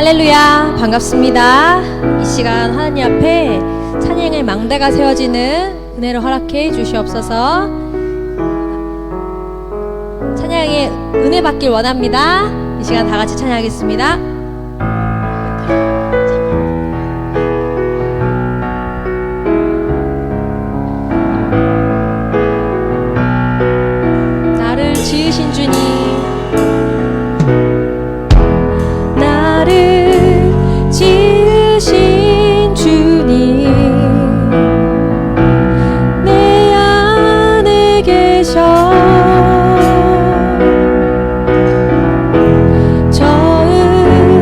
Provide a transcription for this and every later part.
할렐루야, 반갑습니다. 이 시간 하나님 앞에 찬양의 망대가 세워지는 은혜를 허락해 주시옵소서. 찬양의 은혜 받길 원합니다. 이 시간 다 같이 찬양하겠습니다. 나를 지으신 주님, 지으신 주님, 내 안에 계셔. 처음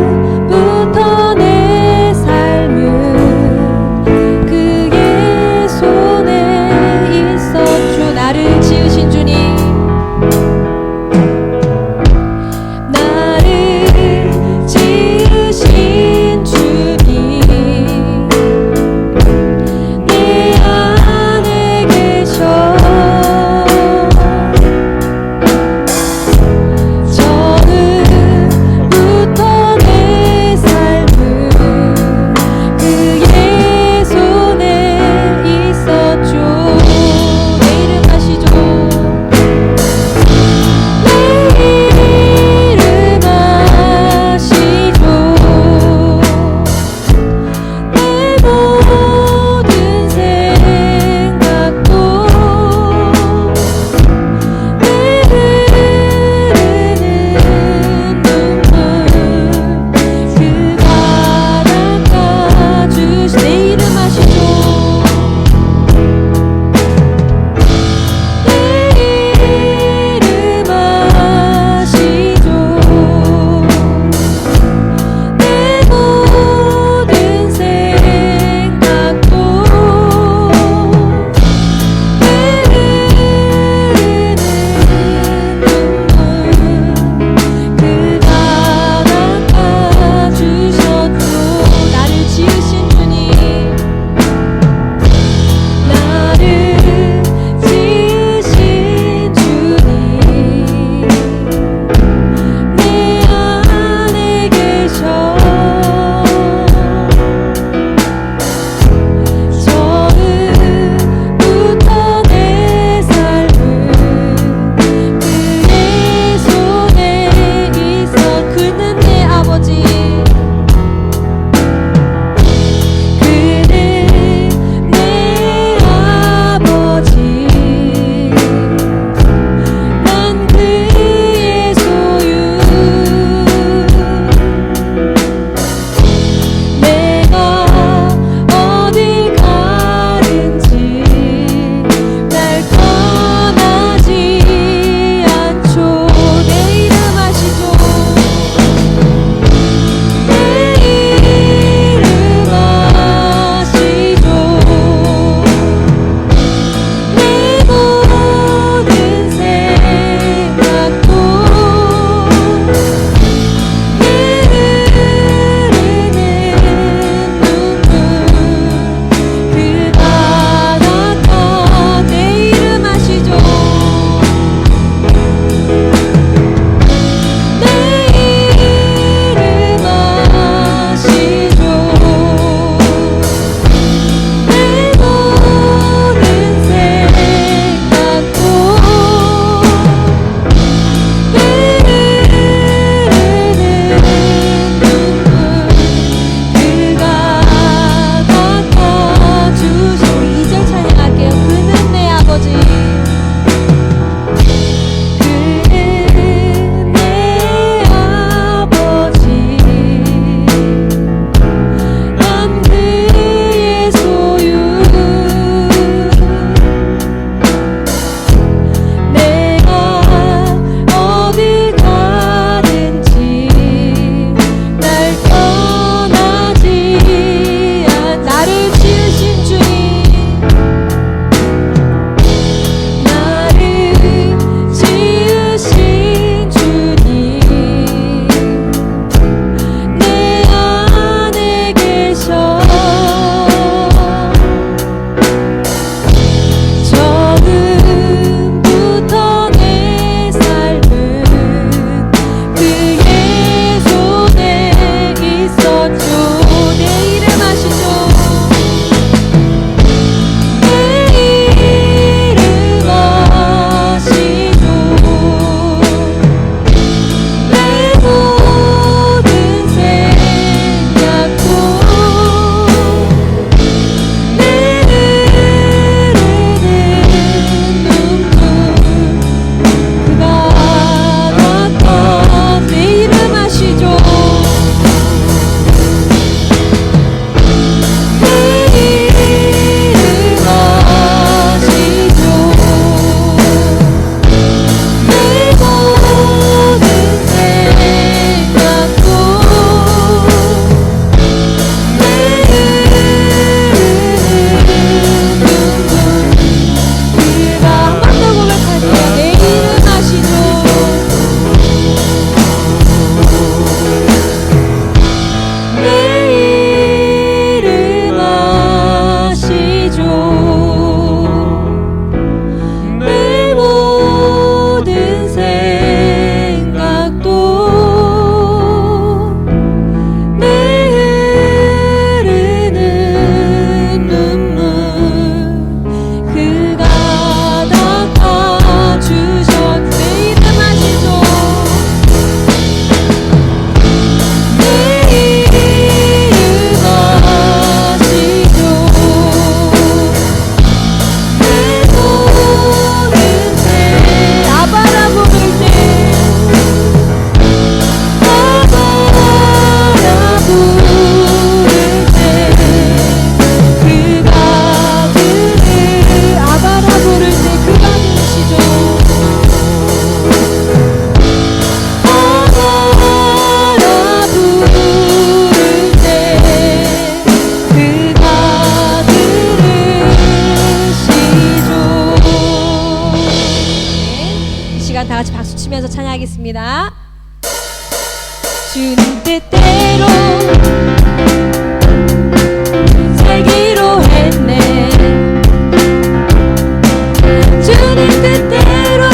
주님 뜻대로 살기로 했네. 주님 뜻대로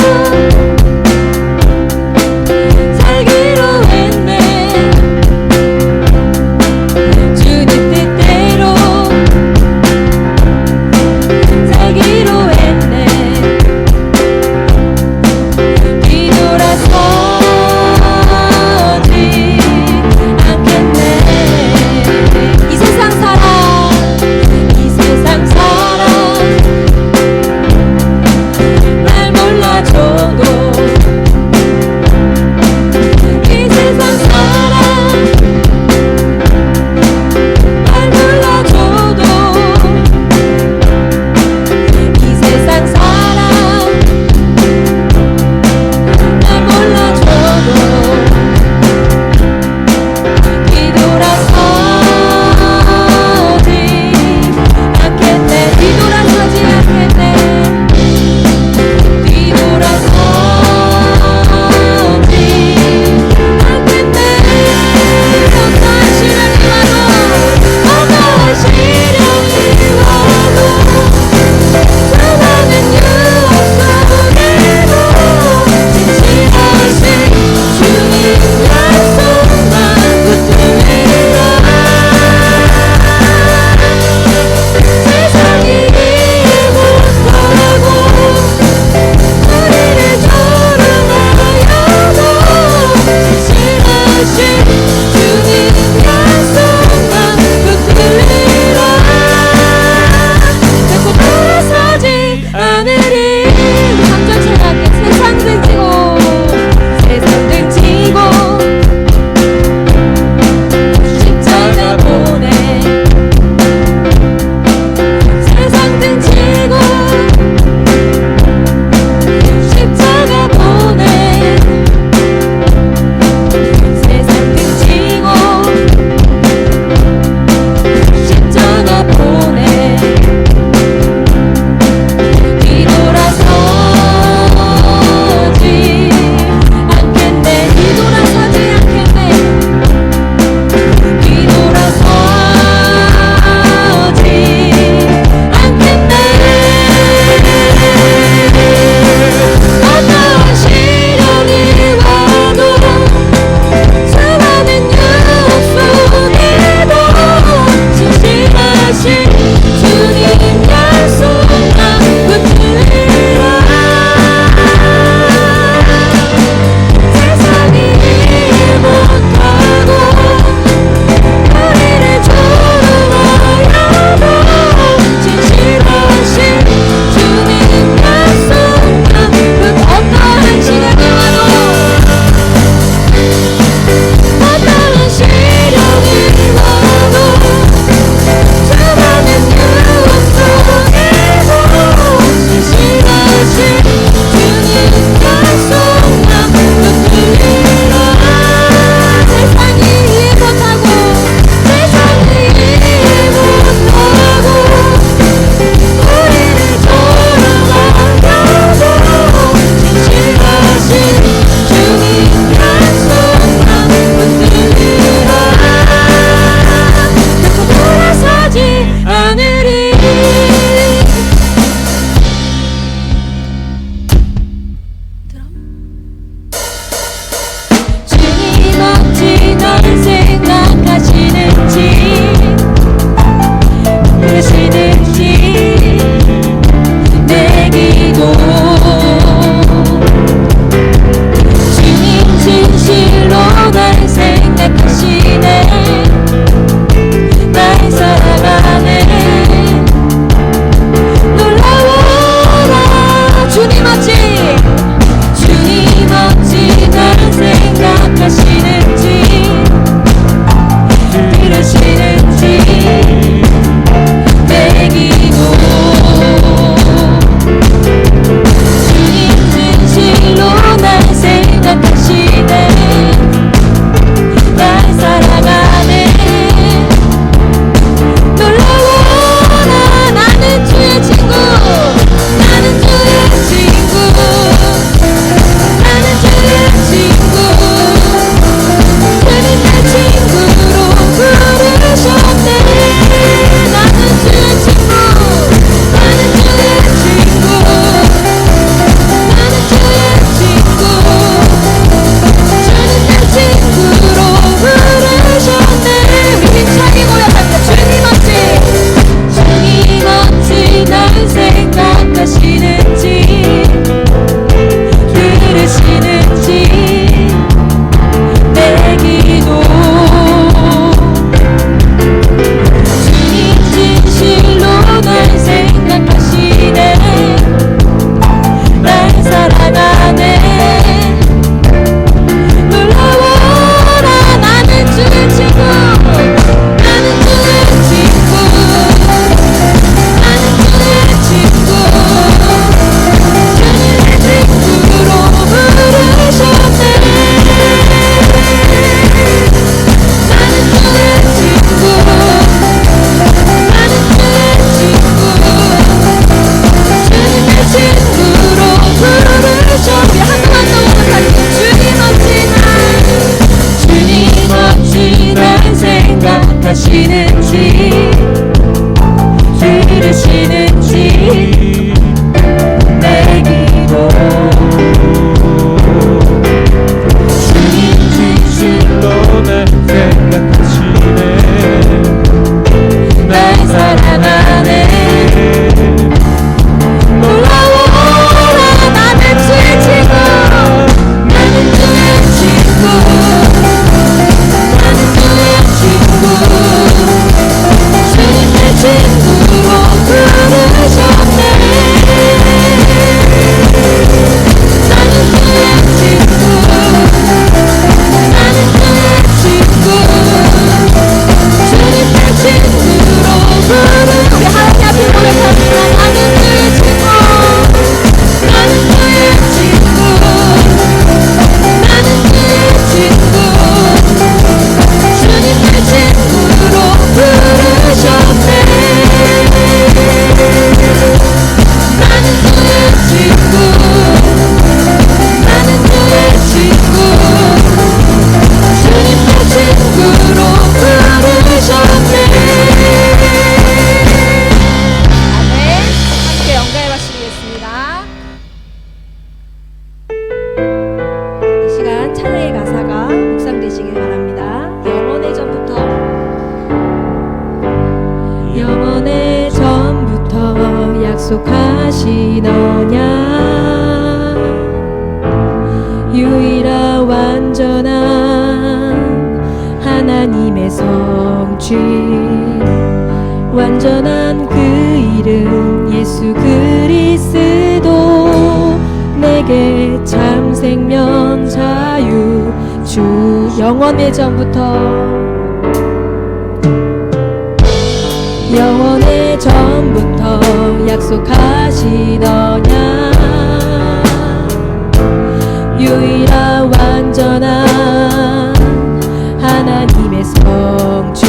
살기로 했네. 주님 뜻대로 살기로 했네. 뒤돌아서지 않겠네. 이 세상 사랑, 이 세상 사랑 날 몰라줘도, 이 세상 사랑 날 몰라줘도, 이 세상 사랑 날 몰라줘도 뒤돌아서지 않겠네. 뒤돌아서지 않겠네. 뒤돌아서지 않겠네. 어떠한 시련이 와도, 어떠한 시련이 와도, 수많은 유혹 속에도 진실하신 주님 약속만 붙들리라. 세상이 못하고 우리를 조롱하여도 진실하신 주님 약속만 붙들리라. 결코 돌아서지 않으리. 3절 찬양할게. 세상 등지고, 세상 등지고 십자가 보내. 세상 등지고 십자가 보내. 세상 등지고 십자가 보내. 뒤돌아서지 않겠네. 뒤돌아서지 않겠네. 뒤돌아서지 않겠네. 어떠한 시련이 와도, 수많은 유혹 속에도 진실하신 주님 약속만 붙들리라. 세상이 못하고 우리를 조롱하여도 진실하신 주님 약속만 어떠한 시련이 와도, 어떠한 시련이 와도, 수많은 유혹 속에도 진실하신 주님 약속만 붙들리라. 세상이 이해 못하고, 세상이 이해 못하고 우리를 조롱하여도 진실하신 주님 약속만 붙들리라. 결코 돌아서지 않으리. 주님 어찌 널 생각하시는지, 그러시는지 내 기도. 주님 진실로 날 생각하시네. 날 사랑하네. 놀라워라. 주님 어찌, 주님 어찌 날 생각하시는지, 들으시는지 내 기도. 주님 진실로 날 생각하시네. 날 사랑하네. 약속하신 언약, 유일한 완전한 하나님의 성취, 완전한 그 이름 예수 그리스도, 내게 참 생명 자유 주, 영원의 전부터 약속하신 언약, 유일한 완전한 하나님의 성취,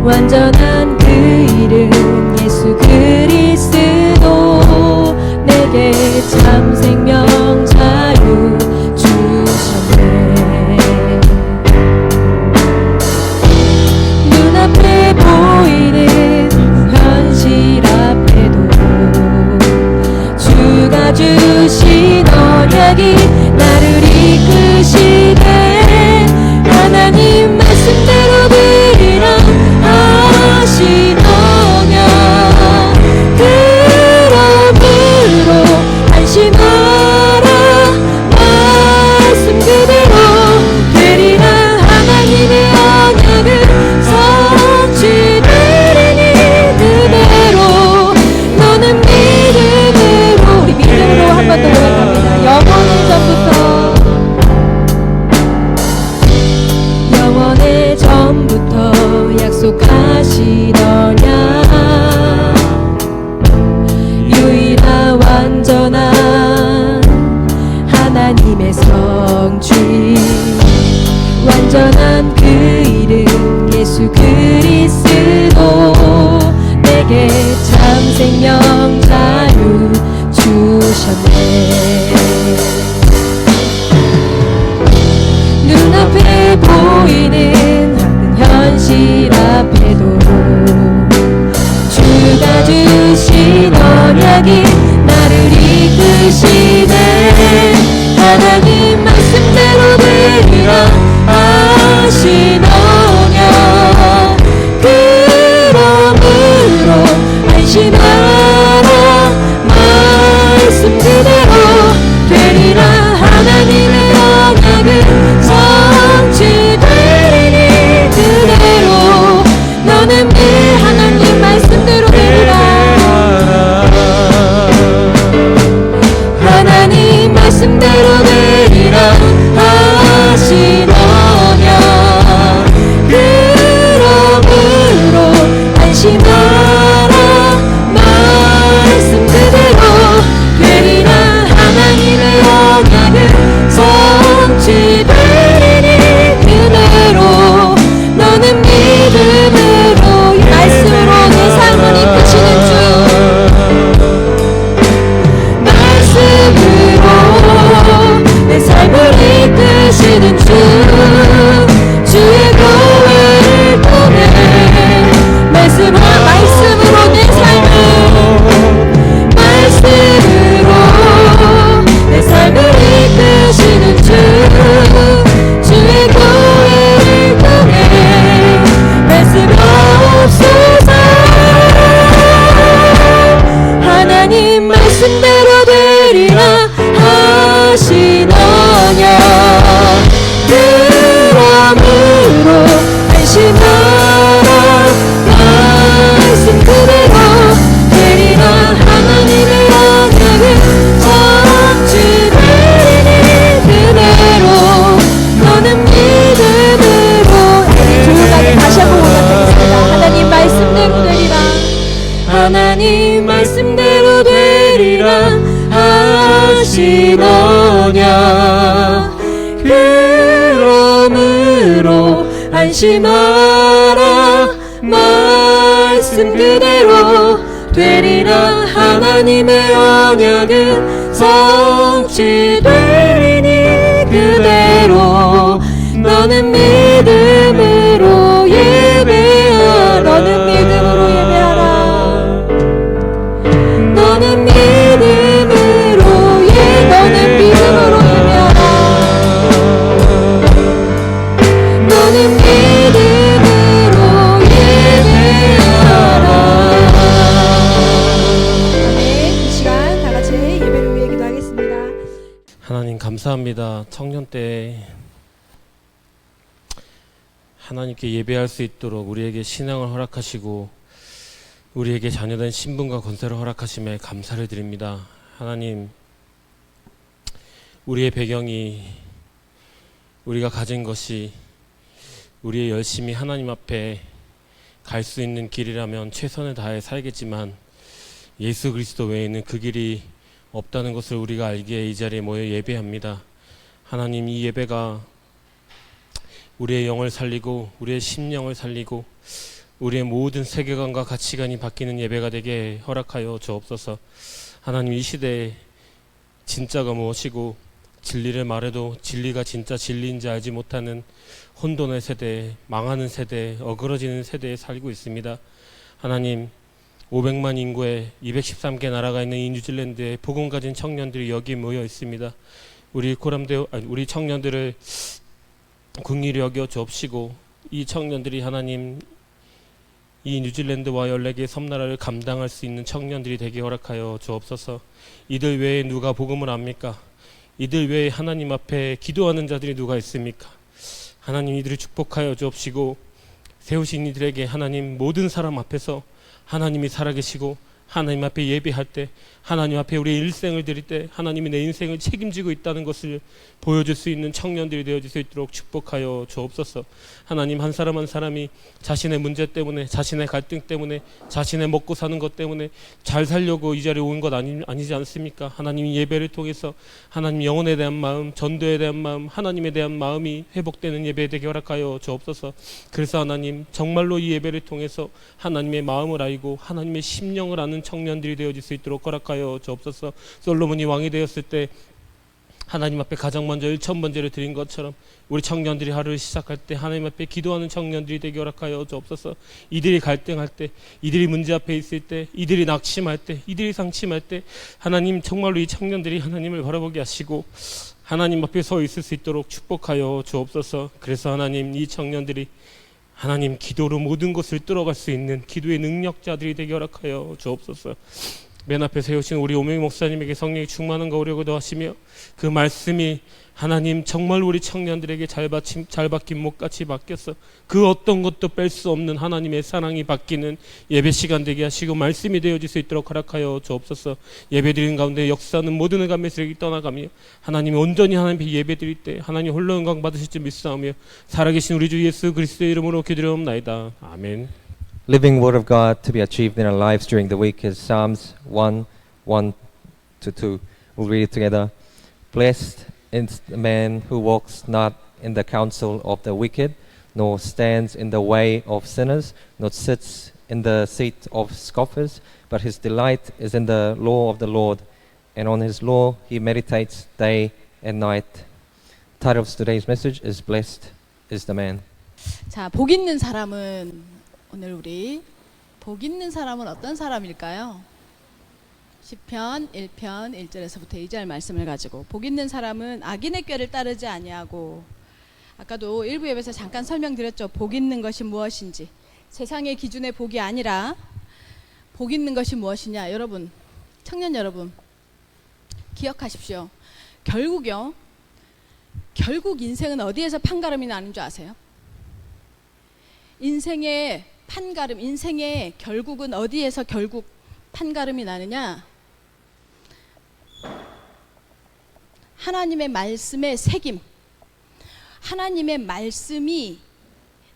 완전한 그 이름 예수 그리스도, 내게 참 생명 자유 주셨네. 눈앞에 보이는 현실 앞에도 주가 주신 언약이 나를 이끄시네. 하나님 말씀대로 되리라 하신 언약, 그러므로 안심하라. 말씀 그대로 되리라. 하나님의 언약은 성취되리니 그대로. 너는 믿음으로, 우리 믿음으로 한 번 더 고백합니다. 영원의 전부터 약속하신 언약, 유일한 완전한 하나님의 성취, 완전한 그 이름 예수 그리스도, 내게 참 생명 자유 주셨네. 눈앞에 보이는 현실 앞에도 주가 주신 언약이 나를 이끄시네. 하나님 말씀대로 되리라 하신 언약, 그러므로 안심하라. 말씀 그대로 되리라. 하나님의 언약은 성취되리니 그대로. 너는 내 하나님 말씀대로 되리라. 하나님 말씀대로 되리라 하신 언약, 그러므로 안심하라. 말씀 그대로 되리라. 하나님의 언약은 성취되리니 그대로. 너는 믿음으로, 이 말씀으로 내 삶을 이끄시는 주, 말씀으로 내 삶을 이끄시는 주, 주의 교회를 통해 말씀으로 내 삶을, 말씀으로 내 삶을 이끄시는 주, 주의 교회를 통해 말씀하옵소서. 하나님 말씀대로 되리라 하신 언약, 그러므로 안심하라. 말씀 그대로 되리라. 하나님의 언약은 성취되리니 그대로. 너는 믿음으로, 조용하게 다시 한번 고백하겠습니다. 하나님 말씀대로 되리라. 하나님 말씀대로 되리라 하신 언약, 그러므로 안심하라. 말씀 그대로 되리라. 하나님의 언약은 성취되리니 그대로. 너는 믿음으로 예배하라. 너는 믿음으로 예배하라. 너는 믿음으로 너는 믿음으로 예배하라. 너는 믿음으로 예배하라. 감사합니다. 청년 때 하나님께 예배할 수 있도록 우리에게 신앙을 허락하시고 우리에게 자녀된 신분과 권세를 허락하심에 감사를 드립니다. 하나님, 우리의 배경이, 우리가 가진 것이 우리의 열심히 하나님 앞에 갈 수 있는 길이라면 최선을 다해 살겠지만 예수 그리스도 외에는 그 길이 없다는 것을 우리가 알기에 이 자리에 모여 예배합니다. 하나님, 이 예배가 우리의 영을 살리고 우리의 심령을 살리고 우리의 모든 세계관과 가치관이 바뀌는 예배가 되게 허락하여 주옵소서. 하나님, 이 시대에 진짜가 무엇이고 진리를 말해도 진리가 진짜 진리인지 알지 못하는 혼돈의 세대, 망하는 세대, 어그러지는 세대에 살고 있습니다. 하나님, 500만 인구에 213개 나라가 있는 이 뉴질랜드에 복음 가진 청년들이 여기 모여 있습니다. 우리 우리 청년들을 긍휼히 여겨 주옵시고 이 청년들이 하나님, 이 뉴질랜드와 14개의 섬나라를 감당할 수 있는 청년들이 되게 허락하여 주옵소서. 이들 외에 누가 복음을 압니까? 이들 외에 하나님 앞에 기도하는 자들이 누가 있습니까? 하나님, 이들을 축복하여 주옵시고 세우신 이들에게 하나님, 모든 사람 앞에서 하나님이 살아계시고 하나님 앞에 예배할 때, 하나님 앞에 우리의 일생을 드릴 때 하나님이 내 인생을 책임지고 있다는 것을 보여줄 수 있는 청년들이 되어질 수 있도록 축복하여 주옵소서. 하나님, 한 사람 한 사람이 자신의 문제 때문에, 자신의 갈등 때문에, 자신의 먹고 사는 것 때문에 잘 살려고 이 자리에 온 것 아니지 않습니까? 하나님이 예배를 통해서 하나님 영혼에 대한 마음, 전도에 대한 마음, 하나님에 대한 마음이 회복되는 예배 되게 허락하여 주옵소서. 그래서 하나님, 정말로 이 예배를 통해서 하나님의 마음을 알고 하나님의 심령을 아는 청년들이 되어질 수 있도록 허락하여 주옵소서. 솔로몬이 왕이 되었을 때 하나님 앞에 가장 먼저 1,000번제를 드린 것처럼 우리 청년들이 하루를 시작할 때 하나님 앞에 기도하는 청년들이 되게 허락하여 주옵소서. 이들이 갈등할 때, 이들이 문제 앞에 있을 때, 이들이 낙심할 때, 이들이 상심할 때 하나님, 정말로 이 청년들이 하나님을 바라보게 하시고 하나님 앞에 서 있을 수 있도록 축복하여 주옵소서. 그래서 하나님, 이 청년들이 하나님, 기도로 모든 것을 뚫어갈 수 있는 기도의 능력자들이 되게 허락하여 주옵소서. 맨 앞에 세우신 우리 오명희 목사님에게 성령이 충만한 거 오려고도 하시며 그 말씀이 하나님, 정말 우리 청년들에게 잘 박힌 목같이 바뀌어서 그 어떤 것도 뺄 수 없는 하나님의 사랑이 바뀌는 예배 시간 되게 하시고 말씀이 되어질 수 있도록 허락하여 주옵소서. 예배 드리는 가운데 역사하는 모든 의감의 쓰레기 떠나가며 하나님이 온전히 하나님께 예배 드릴 때 하나님 홀로 영광 받으실 줄 믿사오며 살아계신 우리 주 예수 그리스도의 이름으로 기도드리옵나이다. 아멘. Living Word of God to be achieved in our lives during the week is Psalms 1:1-2. We'll read it together. Blessed is the man who walks not in the counsel of the wicked, nor stands in the way of sinners, nor sits in the seat of scoffers, but his delight is in the law of the Lord, and on his law he meditates day and night. The title of today's message is Blessed is the man. 자, 복 있는 사람은 오늘 우리 복 있는 사람은 어떤 사람일까요? 시편 1편 1절에서부터 2절 말씀을 가지고 복 있는 사람은 악인의 꾀를 따르지 아니하고, 아까도 일부 예배에서 잠깐 설명드렸죠. 복 있는 것이 무엇인지. 세상의 기준의 복이 아니라 복 있는 것이 무엇이냐. 여러분, 청년 여러분, 기억하십시오. 결국 인생은 어디에서 판가름이 나는 줄 아세요? 인생의 판가름, 인생의 결국은 어디에서 결국 판가름이 나느냐? 하나님의 말씀의 새김. 하나님의 말씀이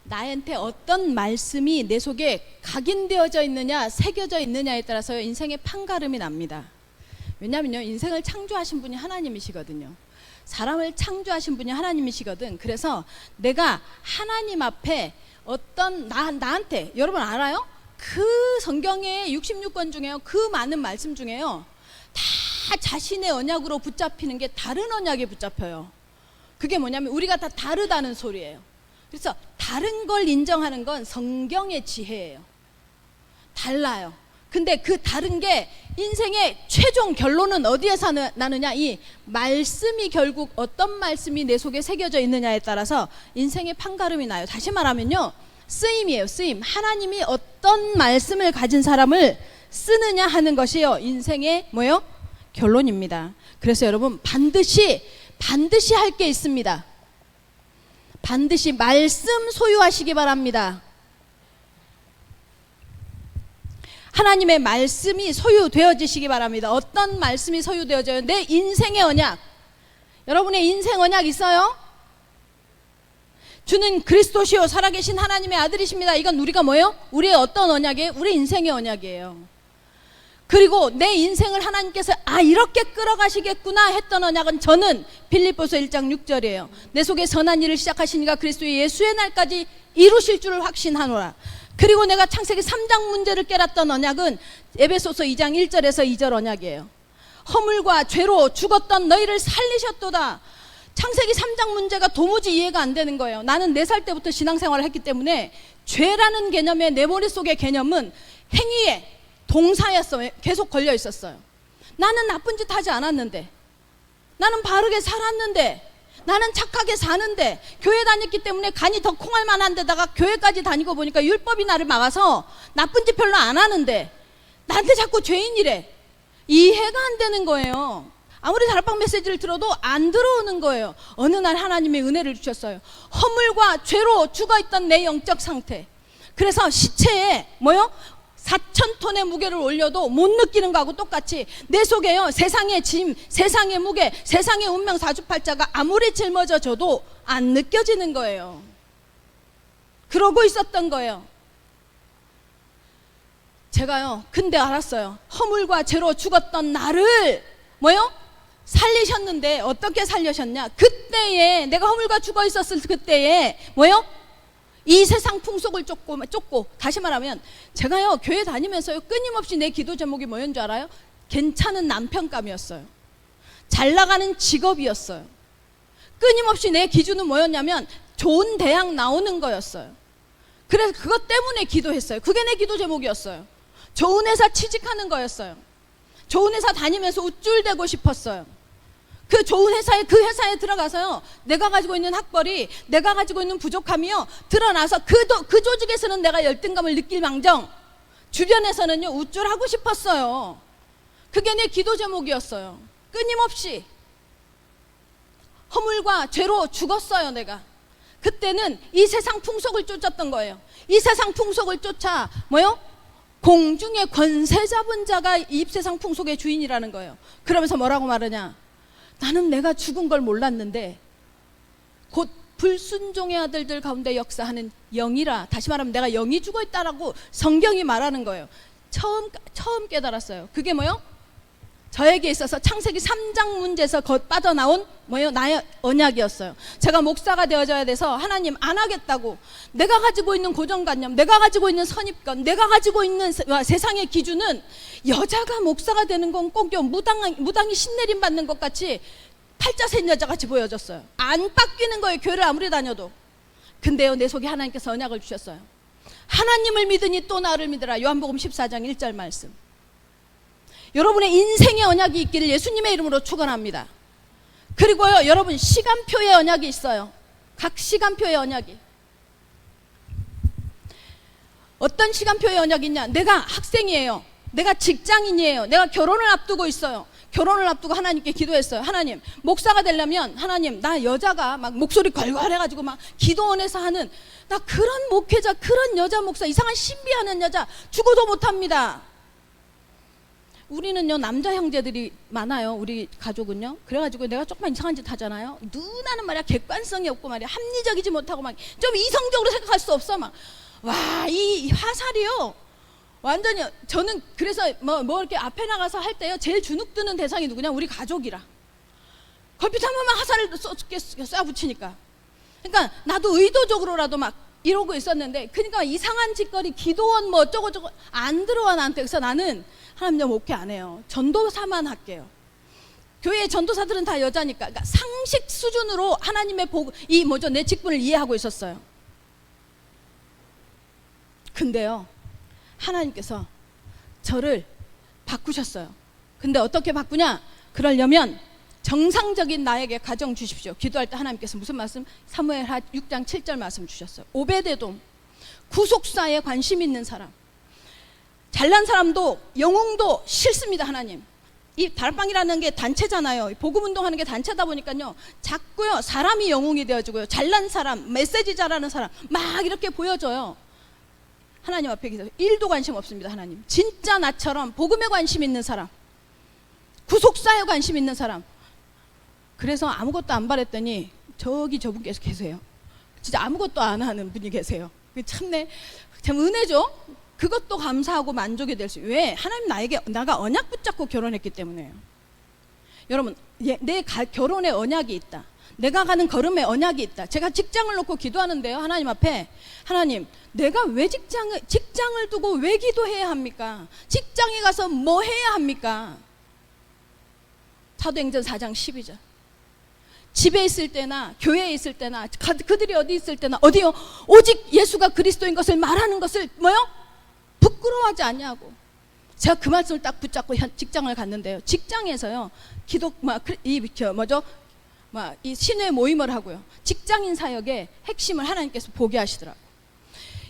나한테 어떤 말씀이 내 속에 각인되어져 있느냐, 새겨져 있느냐에 따라서 인생의 판가름이 납니다. 왜냐하면요, 인생을 창조하신 분이 하나님이시거든요. 사람을 창조하신 분이 하나님이시거든. 그래서 내가 하나님 앞에 어떤 나한테, 여러분 알아요? 그 성경의 66권 중에요, 그 많은 말씀 중에요, 다 자신의 언약으로 붙잡히는 게 다른 언약에 붙잡혀요. 그게 뭐냐면 우리가 다 다르다는 소리예요. 그래서 다른 걸 인정하는 건 성경의 지혜예요. 달라요. 근데 그 다른 게 인생의 최종 결론은 어디에서 나느냐? 이 말씀이 결국 어떤 말씀이 내 속에 새겨져 있느냐에 따라서 인생의 판가름이 나요. 다시 말하면요, 쓰임이에요. 쓰임. 하나님이 어떤 말씀을 가진 사람을 쓰느냐 하는 것이요, 인생의 뭐예요? 결론입니다. 그래서 여러분, 반드시 반드시 할 게 있습니다. 반드시 말씀 소유하시기 바랍니다. 하나님의 말씀이 소유되어지시기 바랍니다. 어떤 말씀이 소유되어져요? 내 인생의 언약. 여러분의 인생 언약 있어요? 주는 그리스도시요 살아계신 하나님의 아들이십니다. 이건 우리가 뭐예요? 우리의 어떤 언약이에요? 우리 인생의 언약이에요. 그리고 내 인생을 하나님께서 이렇게 끌어가시겠구나 했던 언약은 저는 빌립보서 1장 6절이에요. 내 속에 선한 일을 시작하시니까 그리스도 예수의 날까지 이루실 줄을 확신하노라. 그리고 내가 창세기 3장 문제를 깨닫던 언약은 에베소서 2장 1절에서 2절 언약이에요. 허물과 죄로 죽었던 너희를 살리셨도다. 창세기 3장 문제가 도무지 이해가 안 되는 거예요. 나는 4살 때부터 신앙생활을 했기 때문에 죄라는 개념의 내 머릿속의 개념은 행위에 동사였어요. 계속 걸려 있었어요. 나는 나쁜 짓 하지 않았는데, 나는 바르게 살았는데, 나는 착하게 사는데, 교회 다녔기 때문에 간이 더 콩할 만한 데다가 교회까지 다니고 보니까 율법이 나를 막아서 나쁜 짓 별로 안 하는데 나한테 자꾸 죄인이래. 이해가 안 되는 거예요. 아무리 다락방 메시지를 들어도 안 들어오는 거예요. 어느 날 하나님의 은혜를 주셨어요. 허물과 죄로 죽어있던 내 영적 상태. 그래서 시체에 4,000톤의 무게를 올려도 못 느끼는 거하고 똑같이 내 속에요, 세상의 짐, 세상의 무게, 세상의 운명 사주팔자가 아무리 짊어져 줘도 안 느껴지는 거예요. 그러고 있었던 거예요. 제가요, 근데 알았어요. 허물과 죄로 죽었던 나를 살리셨는데 어떻게 살리셨냐? 그때에 내가 허물과 죽어 있었을 그때에 이 세상 풍속을 쫓고 다시 말하면 제가요, 교회 다니면서요, 끊임없이 내 기도 제목이 뭐였는 줄 알아요? 괜찮은 남편감이었어요. 잘 나가는 직업이었어요. 끊임없이 내 기준은 뭐였냐면 좋은 대학 나오는 거였어요. 그래서 그것 때문에 기도했어요. 그게 내 기도 제목이었어요. 좋은 회사 취직하는 거였어요. 좋은 회사 다니면서 우쭐대고 싶었어요. 그 좋은 회사에, 그 회사에 들어가서요, 내가 가지고 있는 학벌이, 내가 가지고 있는 부족함이요, 드러나서 그 조직에서는 내가 열등감을 느낄 망정, 주변에서는요, 우쭐하고 싶었어요. 그게 내 기도 제목이었어요. 끊임없이 허물과 죄로 죽었어요. 내가 그때는 이 세상 풍속을 쫓았던 거예요. 이 세상 풍속을 쫓아 공중의 권세 잡은 자가 이 세상 풍속의 주인이라는 거예요. 그러면서 뭐라고 말하냐? 나는 내가 죽은 걸 몰랐는데 곧 불순종의 아들들 가운데 역사하는 영이라. 다시 말하면 내가 영이 죽어 있다라고 성경이 말하는 거예요. 처음 깨달았어요. 그게 저에게 있어서 창세기 3장 문제에서 빠져나온 나의 언약이었어요. 제가 목사가 되어져야 돼서 하나님 안 하겠다고, 내가 가지고 있는 고정관념, 내가 가지고 있는 선입견, 내가 가지고 있는 세상의 기준은 여자가 목사가 되는 건 꼭 무당이 신내림 받는 것 같이 팔자 센 여자같이 보여졌어요. 안 바뀌는 거예요. 교회를 아무리 다녀도. 근데요, 내 속에 하나님께서 언약을 주셨어요. 하나님을 믿으니 또 나를 믿으라. 요한복음 14장 1절 말씀. 여러분의 인생의 언약이 있기를 예수님의 이름으로 축원합니다. 그리고요, 여러분 시간표의 언약이 있어요. 각 시간표의 언약이. 어떤 시간표의 언약이 있냐? 내가 학생이에요. 내가 직장인이에요. 내가 결혼을 앞두고 있어요. 결혼을 앞두고 하나님께 기도했어요. 하나님, 목사가 되려면 하나님, 나 여자가 막 목소리 걸걸해가지고 막 기도원에서 하는 나 그런 목회자, 그런 여자 목사, 이상한 신비하는 여자 죽어도 못합니다. 우리는요, 남자 형제들이 많아요. 우리 가족은요. 그래가지고 내가 조금만 이상한 짓 하잖아요. 누나는 말이야 객관성이 없고 말이야 합리적이지 못하고 막 좀 이성적으로 생각할 수 없어. 막 와, 이 화살이요, 완전히. 저는 그래서 뭐 이렇게 앞에 나가서 할 때요, 제일 주눅 드는 대상이 누구냐? 우리 가족이라. 걸핏 한 번만 화살을 쏴붙이니까. 그러니까 나도 의도적으로라도 막 이러고 있었는데, 그러니까 이상한 짓거리, 기도원 어쩌고저쩌고 안 들어와 나한테. 그래서 나는 하나님, 나 목회 안 해요. 전도사만 할게요. 교회 전도사들은 다 여자니까. 그러니까 상식 수준으로 하나님의 내 직분을 이해하고 있었어요. 근데요, 하나님께서 저를 바꾸셨어요. 근데 어떻게 바꾸냐? 그러려면 정상적인 나에게 가정 주십시오. 기도할 때 하나님께서 무슨 말씀? 사무엘하 6장 7절 말씀 주셨어요. 오베데돔, 구속사에 관심 있는 사람. 잘난 사람도 영웅도 싫습니다. 하나님, 이 다락방이라는 게 단체잖아요. 복음 운동하는 게 단체다 보니까요. 자꾸요 사람이 영웅이 되어지고요. 잘난 사람, 메시지 잘하는 사람 막 이렇게 보여줘요. 하나님 앞에 기도해요. 1도 관심 없습니다. 하나님. 진짜 나처럼 복음에 관심 있는 사람, 구속사에 관심 있는 사람. 그래서 아무것도 안 바랬더니 저기 저분께서 계세요. 진짜 아무것도 안 하는 분이 계세요. 참네, 참 은혜죠. 그것도 감사하고 만족이 될 수. 왜? 하나님 나가 언약 붙잡고 결혼했기 때문에요. 여러분, 내 결혼에 언약이 있다. 내가 가는 걸음에 언약이 있다. 제가 직장을 놓고 기도하는데요. 하나님 앞에, 하나님, 내가 왜 직장을 두고 왜 기도해야 합니까? 직장에 가서 뭐 해야 합니까? 사도행전 4장 12절. 집에 있을 때나 교회에 있을 때나 그들이 어디 있을 때나 어디요? 오직 예수가 그리스도인 것을 말하는 것을 뭐요? 부끄러워하지 않냐고. 제가 그 말씀을 딱 붙잡고 직장을 갔는데요. 직장에서요, 이 신회 모임을 하고요. 직장인 사역의 핵심을 하나님께서 보게 하시더라고요.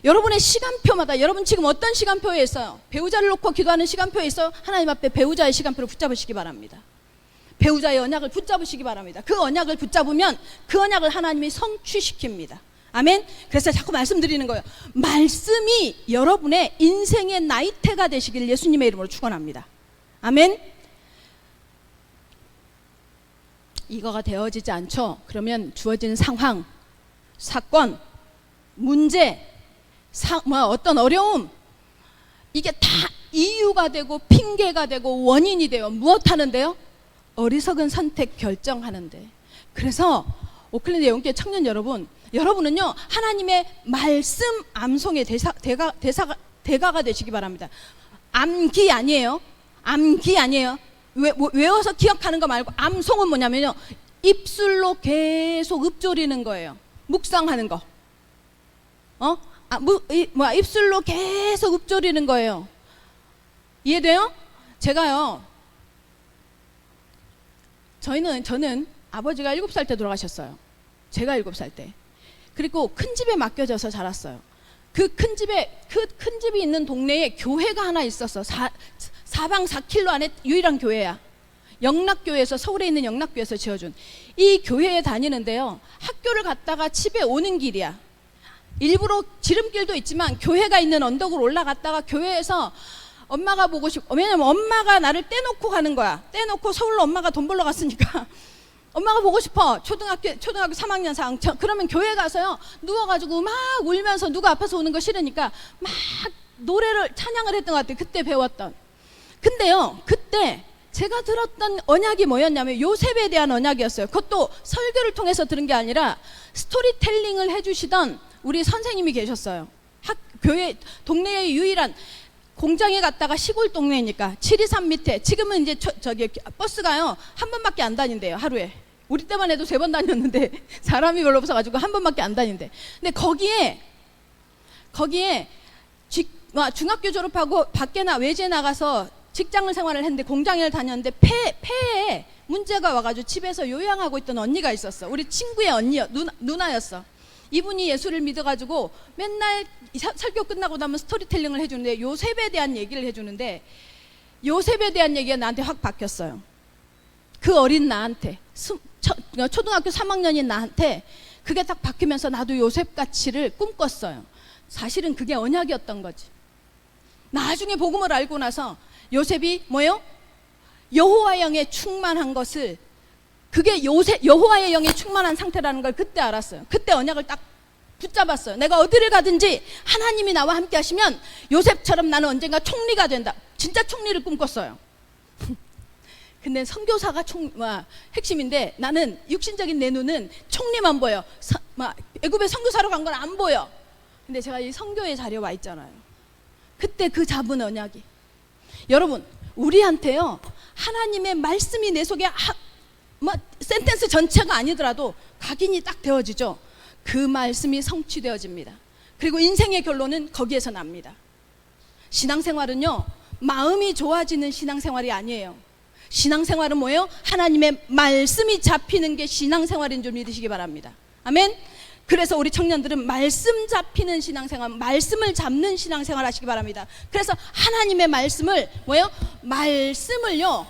여러분의 시간표마다, 여러분 지금 어떤 시간표에 있어요? 배우자를 놓고 기도하는 시간표에 있어요? 하나님 앞에 배우자의 시간표를 붙잡으시기 바랍니다. 배우자의 언약을 붙잡으시기 바랍니다. 그 언약을 붙잡으면 그 언약을 하나님이 성취시킵니다. 아멘. 그래서 자꾸 말씀드리는 거예요. 말씀이 여러분의 인생의 나이테가 되시길 예수님의 이름으로 축원합니다. 아멘. 이거가 되어지지 않죠. 그러면 주어지는 상황, 사건, 문제, 어떤 어려움, 이게 다 이유가 되고 핑계가 되고 원인이 돼요. 무엇 하는데요? 어리석은 선택 결정하는데. 그래서 오클랜드 영계 청년 여러분은요, 하나님의 말씀 암송의 대가가 되시기 바랍니다. 암기 아니에요. 암기 아니에요. 외워서 기억하는 거 말고, 암송은 뭐냐면요, 입술로 계속 읊조리는 거예요. 묵상하는 거. 입술로 계속 읊조리는 거예요. 이해돼요? 제가요, 저는 아버지가 7살 때 돌아가셨어요. 제가 7살 때. 그리고 큰 집에 맡겨져서 자랐어요. 그 큰 집이 있는 동네에 교회가 하나 있었어. 사방 4킬로 안에 유일한 교회야. 영락교회에서, 서울에 있는 영락교회에서 지어준 이 교회에 다니는데요, 학교를 갔다가 집에 오는 길이야. 일부러 지름길도 있지만 교회가 있는 언덕으로 올라갔다가 교회에서 엄마가 보고 싶고, 왜냐면 엄마가 나를 떼놓고 가는 거야. 떼놓고 서울로 엄마가 돈 벌러 갔으니까 엄마가 보고 싶어. 초등학교 3학년 4학년. 그러면 교회 가서요, 누워가지고 막 울면서, 누가 앞에서 오는 거 싫으니까 막 노래를, 찬양을 했던 것 같아요. 그때 배웠던. 근데요, 그때 제가 들었던 언약이 뭐였냐면 요셉에 대한 언약이었어요. 그것도 설교를 통해서 들은 게 아니라 스토리텔링을 해주시던 우리 선생님이 계셨어요. 교회 동네의 유일한, 공장에 갔다가 시골 동네니까 723 밑에, 지금은 이제 저기 버스가요 한 번밖에 안 다닌대요, 하루에. 우리 때만 해도 3번 다녔는데 사람이 별로 없어가지고 한 번밖에 안 다닌대. 근데 거기에 중학교 졸업하고 밖에 외지에 나가서 직장을 생활을 했는데, 공장을 다녔는데 폐에 문제가 와가지고 집에서 요양하고 있던 언니가 있었어. 우리 친구의 누나였어. 이분이 예수를 믿어가지고 맨날 설교 끝나고 나면 스토리텔링을 해주는데, 요셉에 대한 얘기를 해주는데, 요셉에 대한 얘기가 나한테 확 박혔어요. 그 어린 나한테, 초등학교 3학년인 나한테 그게 딱 박히면서 나도 요셉 가치를 꿈꿨어요. 사실은 그게 언약이었던 거지. 나중에 복음을 알고 나서 요셉이 뭐예요? 여호와의 영에 충만한 것을, 그게 여호와의 영에 충만한 상태라는 걸 그때 알았어요. 그때 언약을 딱 붙잡았어요. 내가 어디를 가든지 하나님이 나와 함께 하시면 요셉처럼 나는 언젠가 총리가 된다. 진짜 총리를 꿈꿨어요. 근데 선교사가 핵심인데, 나는 육신적인 내 눈은 총리만 보여. 애굽에 선교사로 간 건 안 보여. 근데 제가 이 선교의 자리에 와 있잖아요. 그때 그 잡은 언약이, 여러분, 우리한테요, 하나님의 말씀이 내 속에 센텐스 전체가 아니더라도 각인이 딱 되어지죠. 그 말씀이 성취되어집니다. 그리고 인생의 결론은 거기에서 납니다. 신앙생활은요, 마음이 좋아지는 신앙생활이 아니에요. 신앙생활은 뭐예요? 하나님의 말씀이 잡히는 게 신앙생활인 줄 믿으시기 바랍니다. 아멘. 그래서 우리 청년들은 말씀 잡히는 신앙생활, 말씀을 잡는 신앙생활 하시기 바랍니다. 그래서 하나님의 말씀을 뭐예요? 말씀을요,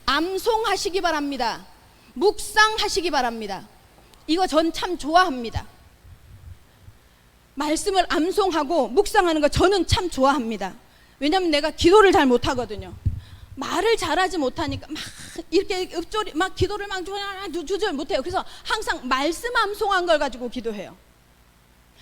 암송하시기 바랍니다. 묵상하시기 바랍니다. 이거 전 참 좋아합니다. 말씀을 암송하고 묵상하는 거 저는 참 좋아합니다. 왜냐하면 내가 기도를 잘 못하거든요. 말을 잘하지 못하니까 막 이렇게 읊조리 막 기도를 막 조절 못해요. 그래서 항상 말씀 암송한 걸 가지고 기도해요.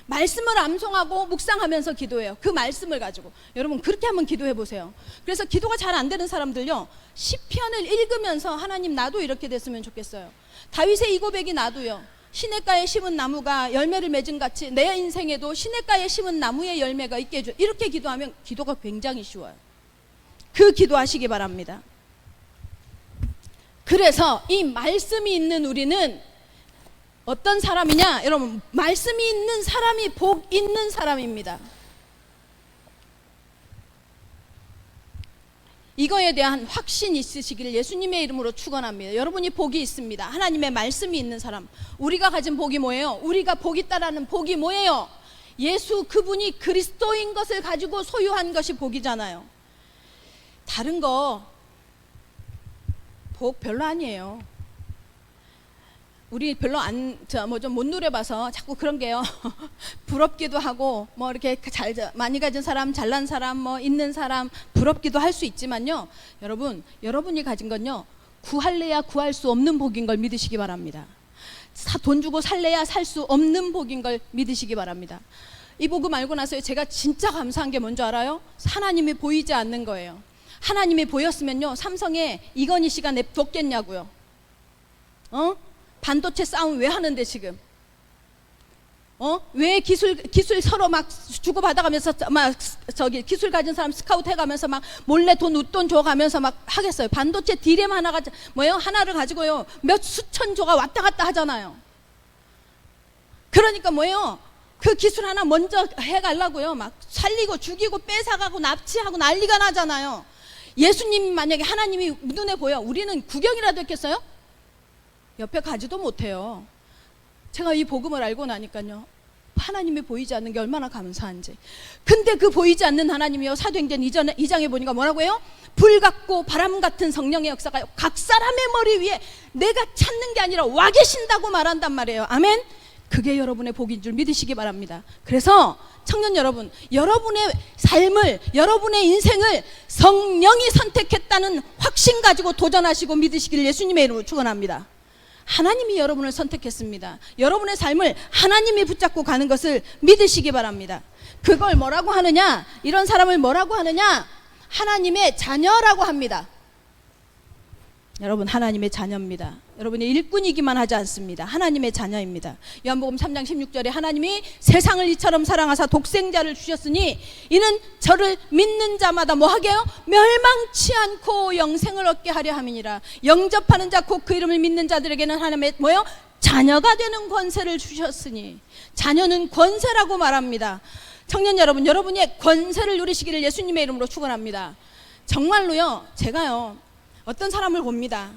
말씀을 암송하고 묵상하면서 기도해요. 그 말씀을 가지고. 여러분 그렇게 한번 기도해 보세요. 그래서 기도가 잘 안 되는 사람들요, 시편을 읽으면서 하나님 나도 이렇게 됐으면 좋겠어요. 다윗의 이 고백이 나도요, 시냇가에 심은 나무가 열매를 맺은 같이 내 인생에도 시냇가에 심은 나무의 열매가 있게 해줘. 이렇게 기도하면 기도가 굉장히 쉬워요. 그 기도하시기 바랍니다. 그래서 이 말씀이 있는 우리는 어떤 사람이냐? 여러분, 말씀이 있는 사람이 복 있는 사람입니다. 이거에 대한 확신 있으시기를 예수님의 이름으로 축원합니다. 여러분이 복이 있습니다. 하나님의 말씀이 있는 사람. 우리가 가진 복이 뭐예요? 우리가 복 있다라는 복이 뭐예요? 예수 그분이 그리스도인 것을 가지고 소유한 것이 복이잖아요. 다른 거 복 별로 아니에요. 우리 별로 좀 못 누려봐서 자꾸 그런 게요. 부럽기도 하고 뭐 이렇게 많이 가진 사람, 잘난 사람, 뭐 있는 사람 부럽기도 할 수 있지만요. 여러분이 가진 건요, 구할래야 구할 수 없는 복인 걸 믿으시기 바랍니다. 돈 주고 살래야 살 수 없는 복인 걸 믿으시기 바랍니다. 이 복음 알고 나서 제가 진짜 감사한 게 뭔지 알아요? 하나님이 보이지 않는 거예요. 하나님이 보였으면요, 삼성에 이건희 씨가 냅뒀겠냐고요. 반도체 싸움 왜 하는데 지금? 왜 기술 서로 막 주고 받아가면서 막 기술 가진 사람 스카우트 해가면서 막 몰래 웃돈 줘가면서 막 하겠어요? 반도체 디램 하나가 하나를 가지고요 몇 수천 조가 왔다 갔다 하잖아요. 그러니까 그 기술 하나 먼저 해가려고요 막 살리고 죽이고 뺏어가고 납치하고 난리가 나잖아요. 예수님 만약에 하나님이 눈에 보여, 우리는 구경이라도 했겠어요? 옆에 가지도 못해요. 제가 이 복음을 알고 나니까요, 하나님이 보이지 않는 게 얼마나 감사한지. 근데 그 보이지 않는 하나님이요, 사도행전 2장에 보니까 뭐라고 해요? 불 같고 바람 같은 성령의 역사가 각 사람의 머리 위에 내가 찾는 게 아니라 와 계신다고 말한단 말이에요. 아멘. 그게 여러분의 복인 줄 믿으시기 바랍니다. 그래서 청년 여러분, 여러분의 삶을, 여러분의 인생을 성령이 선택했다는 확신 가지고 도전하시고 믿으시길 예수님의 이름으로 축원합니다. 하나님이 여러분을 선택했습니다. 여러분의 삶을 하나님이 붙잡고 가는 것을 믿으시기 바랍니다. 그걸 뭐라고 하느냐? 이런 사람을 뭐라고 하느냐? 하나님의 자녀라고 합니다. 여러분, 하나님의 자녀입니다. 여러분이 일꾼이기만 하지 않습니다. 하나님의 자녀입니다. 요한복음 3장 16절에 하나님이 세상을 이처럼 사랑하사 독생자를 주셨으니 이는 저를 믿는 자마다 뭐하게요? 멸망치 않고 영생을 얻게 하려 함이니라. 영접하는 자 곧 그 이름을 믿는 자들에게는 하나님의 자녀가 되는 권세를 주셨으니, 자녀는 권세라고 말합니다. 청년 여러분, 여러분의 권세를 누리시기를 예수님의 이름으로 축원합니다. 정말로요, 제가요 어떤 사람을 봅니다.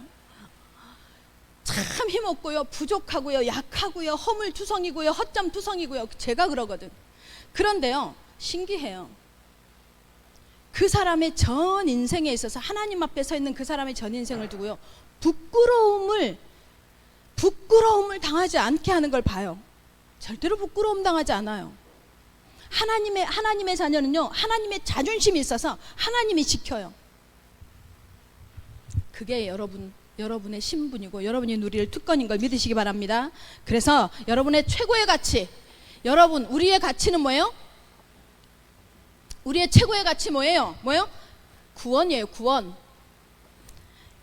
참 힘없고요, 부족하고요, 약하고요, 허물투성이고요, 허점투성이고요. 제가 그러거든. 그런데요, 신기해요. 그 사람의 전 인생에 있어서 하나님 앞에 서 있는 그 사람의 전 인생을 두고요, 부끄러움을 당하지 않게 하는 걸 봐요. 절대로 부끄러움 당하지 않아요. 하나님의 자녀는요, 하나님의 자존심이 있어서 하나님이 지켜요. 그게 여러분의 신분이고 여러분이 누릴 특권인 걸 믿으시기 바랍니다. 그래서 여러분의 최고의 가치, 여러분, 우리의 가치는 뭐예요? 우리의 최고의 가치 뭐예요? 구원이에요, 구원.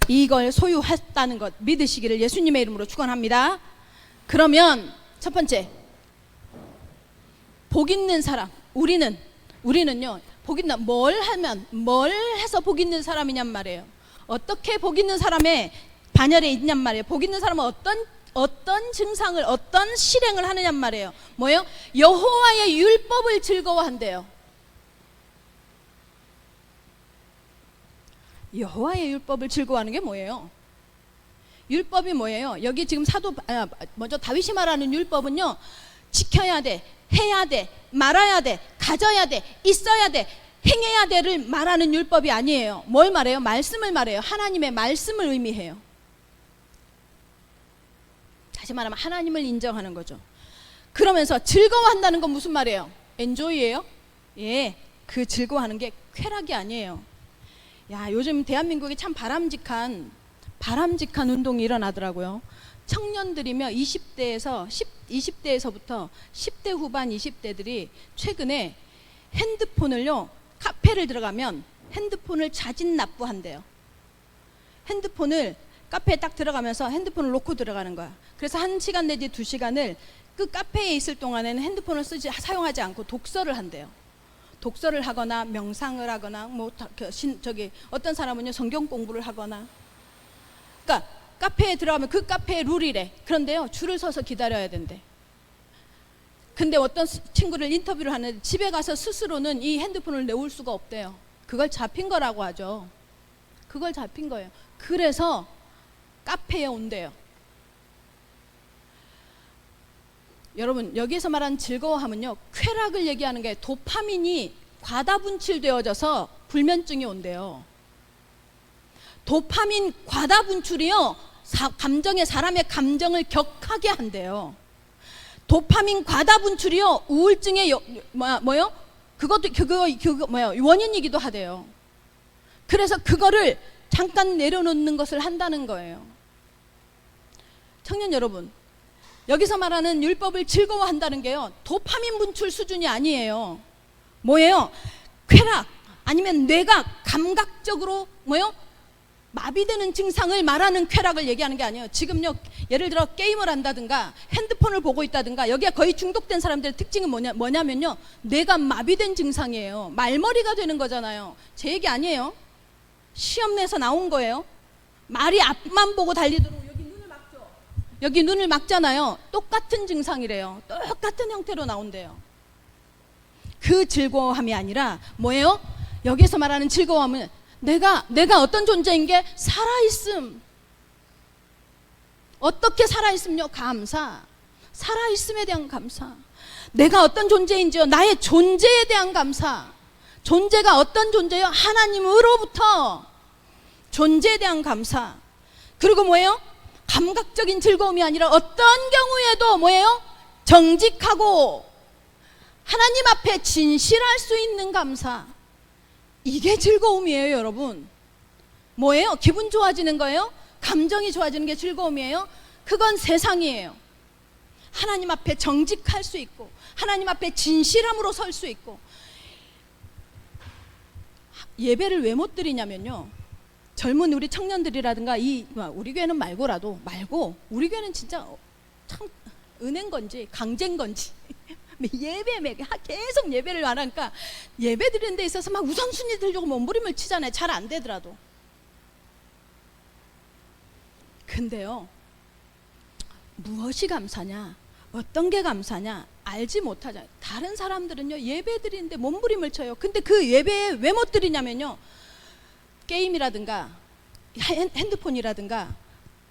이걸 소유했다는 것 믿으시기를 예수님의 이름으로 축원합니다. 그러면 첫 번째, 복 있는 사람. 우리는요, 복 있는, 뭘 해서 복 있는 사람이냔 말이에요. 어떻게 복 있는 사람의 반열에 있냔 말이에요. 복 있는 사람은 어떤 증상을, 어떤 실행을 하느냔 말이에요. 여호와의 율법을 즐거워한대요. 여호와의 율법을 즐거워하는 게 뭐예요? 율법이 뭐예요? 여기 지금 먼저 다윗이 말하는 율법은요, 지켜야 돼, 해야 돼, 말아야 돼, 가져야 돼, 있어야 돼, 행해야 될을 말하는 율법이 아니에요. 뭘 말해요? 말씀을 말해요. 하나님의 말씀을 의미해요. 다시 말하면 하나님을 인정하는 거죠. 그러면서 즐거워한다는 건 무슨 말이에요? 엔조이예요? 예, 그 즐거워하는 게 쾌락이 아니에요. 야, 요즘 대한민국에 참 바람직한 운동이 일어나더라고요. 청년들이며 20대에서부터 10대 후반 20대들이 최근에 핸드폰을요, 카페를 들어가면 핸드폰을 자진 납부한대요. 핸드폰을 카페에 딱 들어가면서 핸드폰을 놓고 들어가는 거야. 그래서 1시간 내지 2시간을 그 카페에 있을 동안에는 핸드폰을 사용하지 않고 독서를 한대요. 독서를 하거나 명상을 하거나 어떤 사람은요 성경 공부를 하거나. 그러니까 카페에 들어가면 그 카페의 룰이래. 그런데요 줄을 서서 기다려야 된대. 근데 어떤 친구를 인터뷰를 하는데 집에 가서 스스로는 이 핸드폰을 내올 수가 없대요. 그걸 잡힌 거라고 하죠. 그걸 잡힌 거예요. 그래서 카페에 온대요. 여러분, 여기서 말하는 즐거워함은요, 쾌락을 얘기하는 게 도파민이 과다 분출되어져서 불면증이 온대요. 도파민 과다 분출이요, 사람의 감정을 격하게 한대요. 도파민 과다 분출이요, 우울증의 원인이기도 하대요. 그래서 그거를 잠깐 내려놓는 것을 한다는 거예요. 청년 여러분, 여기서 말하는 율법을 즐거워한다는 게요, 도파민 분출 수준이 아니에요. 뭐예요? 쾌락, 아니면 뇌가 감각적으로 마비되는 증상을 말하는 쾌락을 얘기하는 게 아니에요. 지금요, 예를 들어 게임을 한다든가 핸드폰을 보고 있다든가, 여기에 거의 중독된 사람들의 특징은 뭐냐면요, 뇌가 마비된 증상이에요. 말머리가 되는 거잖아요. 제 얘기 아니에요. 시험 내서 나온 거예요. 말이 앞만 보고 달리도록 여기 눈을 막잖아요. 똑같은 증상이래요. 똑같은 형태로 나온대요. 그 즐거움이 아니라 뭐예요? 여기서 말하는 즐거움은 내가 어떤 존재인 게 살아있음. 어떻게 살아있음요? 감사. 살아있음에 대한 감사. 내가 어떤 존재인지요? 나의 존재에 대한 감사. 존재가 어떤 존재요? 하나님으로부터 존재에 대한 감사. 그리고 뭐예요? 감각적인 즐거움이 아니라 어떤 경우에도 뭐예요? 정직하고 하나님 앞에 진실할 수 있는 감사. 이게 즐거움이에요, 여러분. 뭐예요? 기분 좋아지는 거예요? 감정이 좋아지는 게 즐거움이에요? 그건 세상이에요. 하나님 앞에 정직할 수 있고 하나님 앞에 진실함으로 설 수 있고. 예배를 왜 못 드리냐면요, 젊은 우리 청년들이라든가 우리 교회는 말고 우리 교회는 진짜 참 은혜인 건지 강제인 건지 계속 예배를 안 하니까 예배 드리는 데 있어서 막 우선순위 들려고 몸부림을 치잖아요. 잘 안 되더라도. 근데요, 무엇이 감사냐, 어떤 게 감사냐 알지 못하잖아요. 다른 사람들은요 예배 드리는데 몸부림을 쳐요. 근데 그 예배에 왜 못 드리냐면요, 게임이라든가 핸드폰이라든가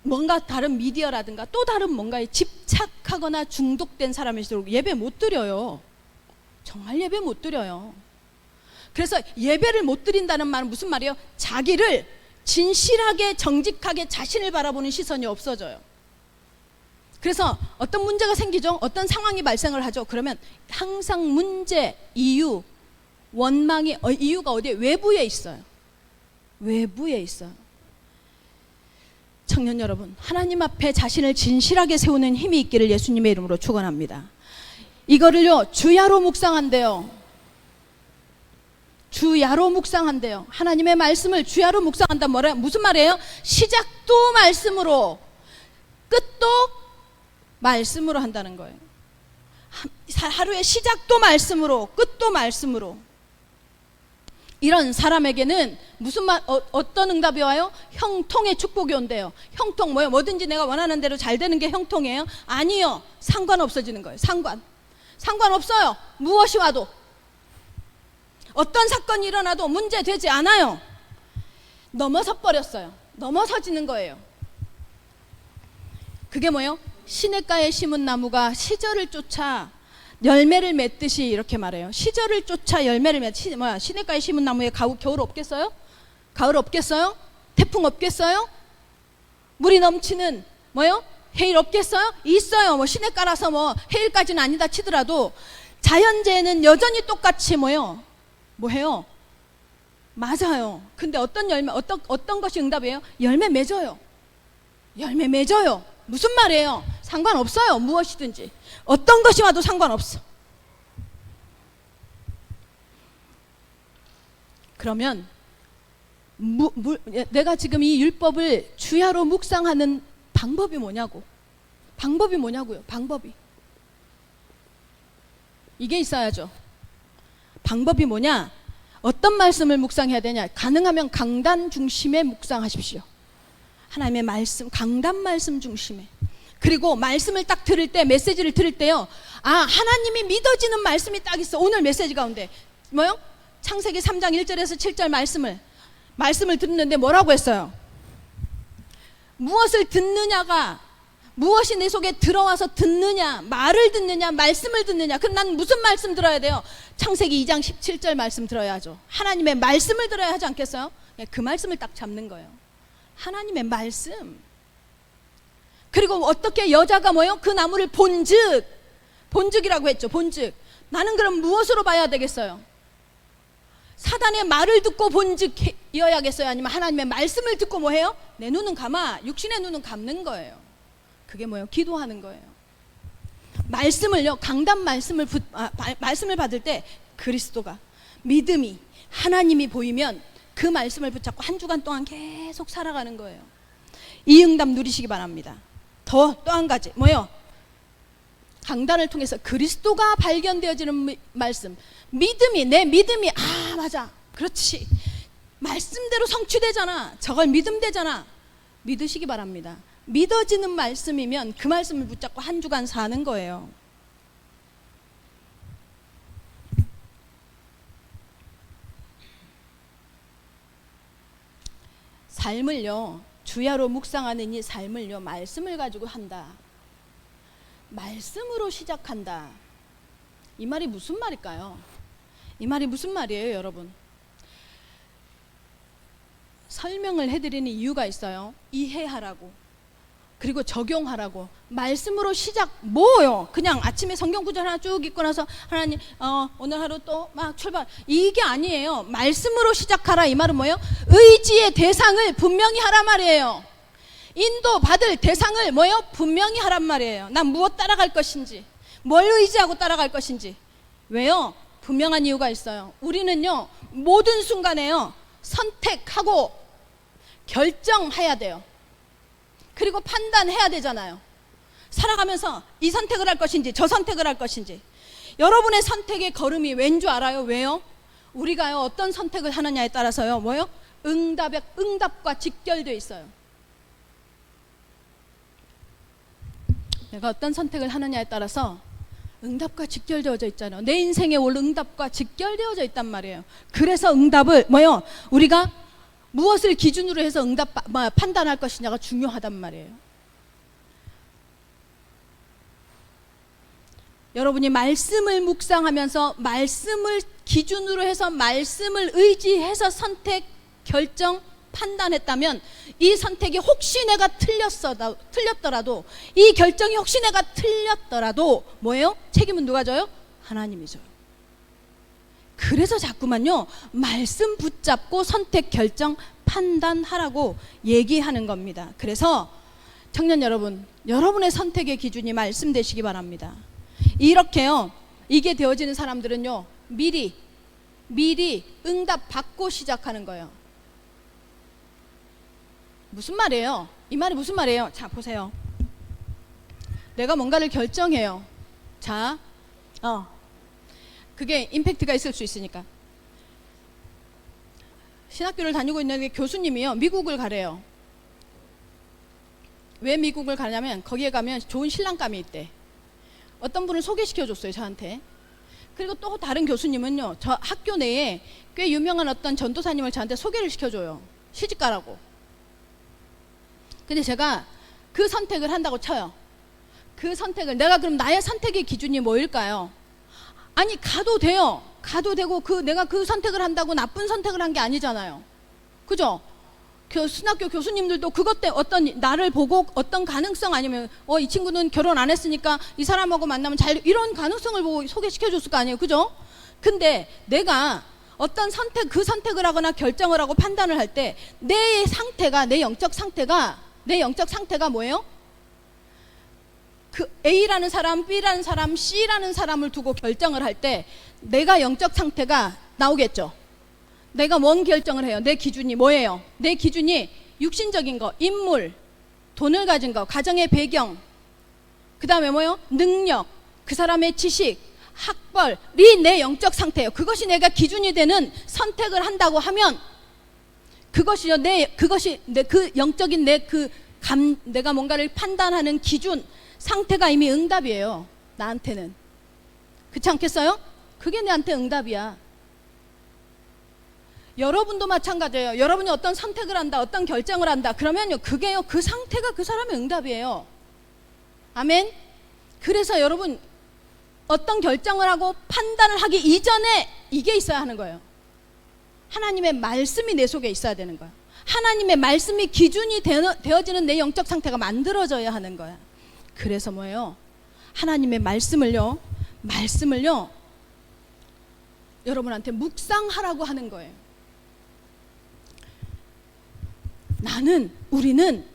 뭔가 다른 미디어라든가 또 다른 뭔가에 집착하거나 중독된 사람일수록 예배 못 드려요. 정말 예배 못 드려요. 그래서 예배를 못 드린다는 말은 무슨 말이에요? 자기를 진실하게 정직하게 자신을 바라보는 시선이 없어져요. 그래서 어떤 문제가 생기죠? 어떤 상황이 발생을 하죠? 그러면 항상 문제, 이유, 원망이 이유가 어디에? 외부에 있어요. 외부에 있어요. 청년 여러분, 하나님 앞에 자신을 진실하게 세우는 힘이 있기를 예수님의 이름으로 축원합니다. 이거를요 주야로 묵상한대요. 주야로 묵상한대요. 하나님의 말씀을 주야로 묵상한다. 무슨 말이에요? 시작도 말씀으로 끝도 말씀으로 한다는 거예요. 하루의 시작도 말씀으로 끝도 말씀으로. 이런 사람에게는 어떤 응답이 와요? 형통의 축복이 온대요. 형통 뭐예요? 뭐든지 내가 원하는 대로 잘 되는 게 형통이에요? 아니요. 상관없어지는 거예요. 상관없어요. 무엇이 와도. 어떤 사건이 일어나도 문제되지 않아요. 넘어서 버렸어요. 넘어서지는 거예요. 그게 뭐예요? 시냇가에 심은 나무가 시절을 쫓아 열매를 맺듯이 이렇게 말해요. 시절을 쫓아 열매를 시냇가에 심은 나무에 겨울 없겠어요? 가을 없겠어요? 태풍 없겠어요? 물이 넘치는 해일 없겠어요? 있어요. 시냇가라서 해일까지는 아니다 치더라도 자연재해는 여전히 똑같이 뭐해요? 맞아요. 근데 어떤 것이 응답이에요? 열매 맺어요. 열매 맺어요. 무슨 말이에요? 상관없어요. 무엇이든지. 어떤 것이 와도 상관없어. 그러면 내가 지금 이 율법을 주야로 묵상하는 방법이 뭐냐고요. 방법이. 이게 있어야죠. 방법이 뭐냐? 어떤 말씀을 묵상해야 되냐? 가능하면 강단 중심에 묵상하십시오. 하나님의 말씀, 강단 말씀 중심에. 그리고 말씀을 딱 들을 때, 메시지를 들을 때요, 하나님이 믿어지는 말씀이 딱 있어. 오늘 메시지 가운데 창세기 3장 1절에서 7절 말씀을 듣는데 뭐라고 했어요? 무엇을 듣느냐가, 무엇이 내 속에 들어와서 듣느냐, 말을 듣느냐, 말씀을 듣느냐. 그럼 난 무슨 말씀 들어야 돼요? 창세기 2장 17절 말씀 들어야죠. 하나님의 말씀을 들어야 하지 않겠어요? 그 말씀을 딱 잡는 거예요. 하나님의 말씀. 그리고 어떻게 여자가 그 나무를 본즉이라고 했죠. 본즉. 나는 그럼 무엇으로 봐야 되겠어요? 사단의 말을 듣고 본즉이어야겠어요? 아니면 하나님의 말씀을 듣고 뭐해요? 내 눈은 감아, 육신의 눈은 감는 거예요. 그게 기도하는 거예요. 말씀을요, 강단 말씀을 받을 때 그리스도가, 믿음이, 하나님이 보이면 그 말씀을 붙잡고 한 주간 동안 계속 살아가는 거예요. 이 응답 누리시기 바랍니다. 또 한 가지 강단을 통해서 그리스도가 발견되어지는 말씀. 내 믿음이 맞아, 그렇지, 말씀대로 성취되잖아, 저걸 믿음되잖아. 믿으시기 바랍니다. 믿어지는 말씀이면 그 말씀을 붙잡고 한 주간 사는 거예요. 삶을요, 주야로 묵상하는 이 삶을요, 말씀을 가지고 한다. 말씀으로 시작한다. 이 말이 무슨 말일까요? 이 말이 무슨 말이에요, 여러분? 설명을 해드리는 이유가 있어요. 이해하라고, 그리고 적용하라고. 말씀으로 시작, 그냥 아침에 성경 구절 하나 쭉 읽고 나서 하나님 오늘 하루 또 막 출발, 이게 아니에요. 말씀으로 시작하라. 이 말은 의지의 대상을 분명히 하란 말이에요. 인도 받을 대상을 분명히 하란 말이에요. 난 무엇 따라갈 것인지, 뭘 의지하고 따라갈 것인지. 왜요? 분명한 이유가 있어요. 우리는요, 모든 순간에요, 선택하고 결정해야 돼요. 그리고 판단해야 되잖아요. 살아가면서 이 선택을 할 것인지 저 선택을 할 것인지. 여러분의 선택의 걸음이 왠 줄 알아요? 왜요? 우리가요, 어떤 선택을 하느냐에 따라서요, 응답과 직결되어 있어요. 내가 어떤 선택을 하느냐에 따라서 응답과 직결되어져 있잖아요. 내 인생에 올 응답과 직결되어져 있단 말이에요. 그래서 응답을 우리가 무엇을 기준으로 해서 판단할 것이냐가 중요하단 말이에요. 여러분이 말씀을 묵상하면서 말씀을 기준으로 해서 말씀을 의지해서 선택, 결정, 판단했다면 이 선택이 혹시 내가 틀렸더라도, 이 결정이 혹시 내가 틀렸더라도 책임은 누가 져요? 하나님이 져요. 그래서 자꾸만요, 말씀 붙잡고 선택, 결정, 판단하라고 얘기하는 겁니다. 그래서 청년 여러분, 여러분의 선택의 기준이 말씀 되시기 바랍니다. 이렇게요, 이게 되어지는 사람들은요, 미리 응답 받고 시작하는 거예요. 무슨 말이에요? 이 말이 무슨 말이에요? 자, 보세요. 내가 뭔가를 결정해요. 자, 그게 임팩트가 있을 수 있으니까. 신학교를 다니고 있는 교수님이요, 미국을 가래요. 왜 미국을 가냐면 거기에 가면 좋은 신랑감이 있대. 어떤 분을 소개시켜줬어요, 저한테. 그리고 또 다른 교수님은요, 저 학교 내에 꽤 유명한 어떤 전도사님을 저한테 소개를 시켜줘요. 시집가라고. 근데 제가 그 선택을 한다고 쳐요. 그 선택을, 내가 그럼 나의 선택의 기준이 뭐일까요? 아니 가도 돼요. 가도 되고 내가 그 선택을 한다고 나쁜 선택을 한 게 아니잖아요. 그죠? 신학교 교수님들도 그것 때 어떤 나를 보고 어떤 가능성 아니면 이 친구는 결혼 안 했으니까 이 사람하고 만나면 이런 가능성을 보고 소개시켜 줬을 거 아니에요. 그죠? 근데 내가 어떤 그 선택을 하거나 결정을 하고 판단을 할 때 내 상태가 내 영적 상태가 뭐예요? 그 A라는 사람, B라는 사람, C라는 사람을 두고 결정을 할 때 내가 영적 상태가 나오겠죠. 내가 뭔 결정을 해요? 내 기준이 뭐예요? 내 기준이 육신적인 거, 인물, 돈을 가진 거, 가정의 배경, 그 다음에 뭐예요? 능력, 그 사람의 지식, 학벌이 내 영적 상태예요. 그것이 내가 기준이 되는 선택을 한다고 하면 그것이요, 그것이 그 영적인 내가 뭔가를 판단하는 기준, 상태가 이미 응답이에요. 나한테는. 그렇지 않겠어요? 그게 내한테 응답이야. 여러분도 마찬가지예요. 여러분이 어떤 선택을 한다, 어떤 결정을 한다. 그러면요, 그게요, 그 상태가 그 사람의 응답이에요. 아멘? 그래서 여러분, 어떤 결정을 하고 판단을 하기 이전에 이게 있어야 하는 거예요. 하나님의 말씀이 내 속에 있어야 되는 거야. 하나님의 말씀이 기준이 되어지는 내 영적 상태가 만들어져야 하는 거야. 그래서 뭐예요? 하나님의 말씀을요, 여러분한테 묵상하라고 하는 거예요. 우리는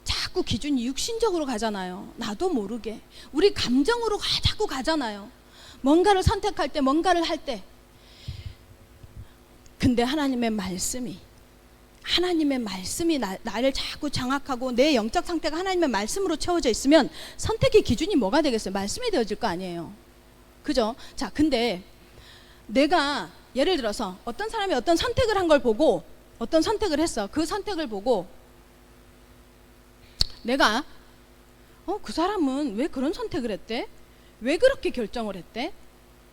자꾸 기준이 육신적으로 가잖아요. 나도 모르게. 우리 감정으로 자꾸 가잖아요. 뭔가를 선택할 때, 뭔가를 할 때. 근데 하나님의 말씀이 나를 자꾸 장악하고 내 영적 상태가 하나님의 말씀으로 채워져 있으면 선택의 기준이 뭐가 되겠어요? 말씀이 되어질 거 아니에요. 그죠? 자, 근데 내가 예를 들어서 어떤 사람이 어떤 선택을 한 걸 보고, 어떤 선택을 했어. 그 선택을 보고 내가 그 사람은 왜 그런 선택을 했대? 왜 그렇게 결정을 했대?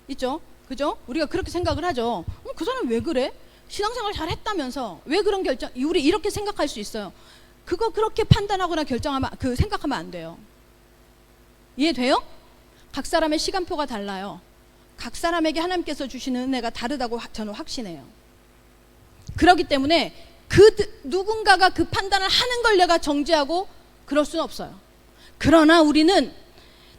있죠? 그죠? 우리가 그렇게 생각을 하죠. 그 사람 왜 그래? 신앙생활 잘 했다면서 왜 그런 결정? 우리 이렇게 생각할 수 있어요. 그거 그렇게 판단하거나 생각하면 안 돼요. 이해돼요? 각 사람의 시간표가 달라요. 각 사람에게 하나님께서 주시는 은혜가 다르다고 저는 확신해요. 그렇기 때문에 누군가가 그 판단을 하는 걸 내가 정죄하고 그럴 수는 없어요. 그러나 우리는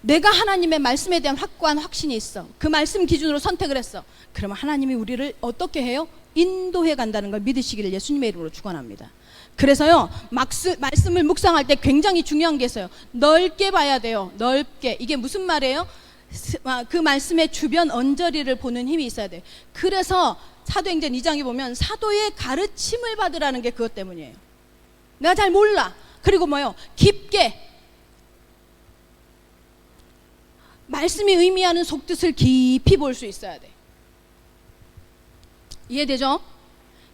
내가 하나님의 말씀에 대한 확고한 확신이 있어. 그 말씀 기준으로 선택을 했어. 그러면 하나님이 우리를 어떻게 해요? 인도해 간다는 걸 믿으시기를 예수님의 이름으로 축원합니다. 그래서요, 말씀을 묵상할 때 굉장히 중요한 게 있어요. 넓게 봐야 돼요. 넓게. 이게 무슨 말이에요? 그 말씀의 주변 언저리를 보는 힘이 있어야 돼요. 그래서 사도행전 2장에 보면 사도의 가르침을 받으라는 게 그것 때문이에요. 내가 잘 몰라. 그리고 뭐요? 깊게 말씀이 의미하는 속뜻을 깊이 볼 수 있어야 돼. 이해되죠?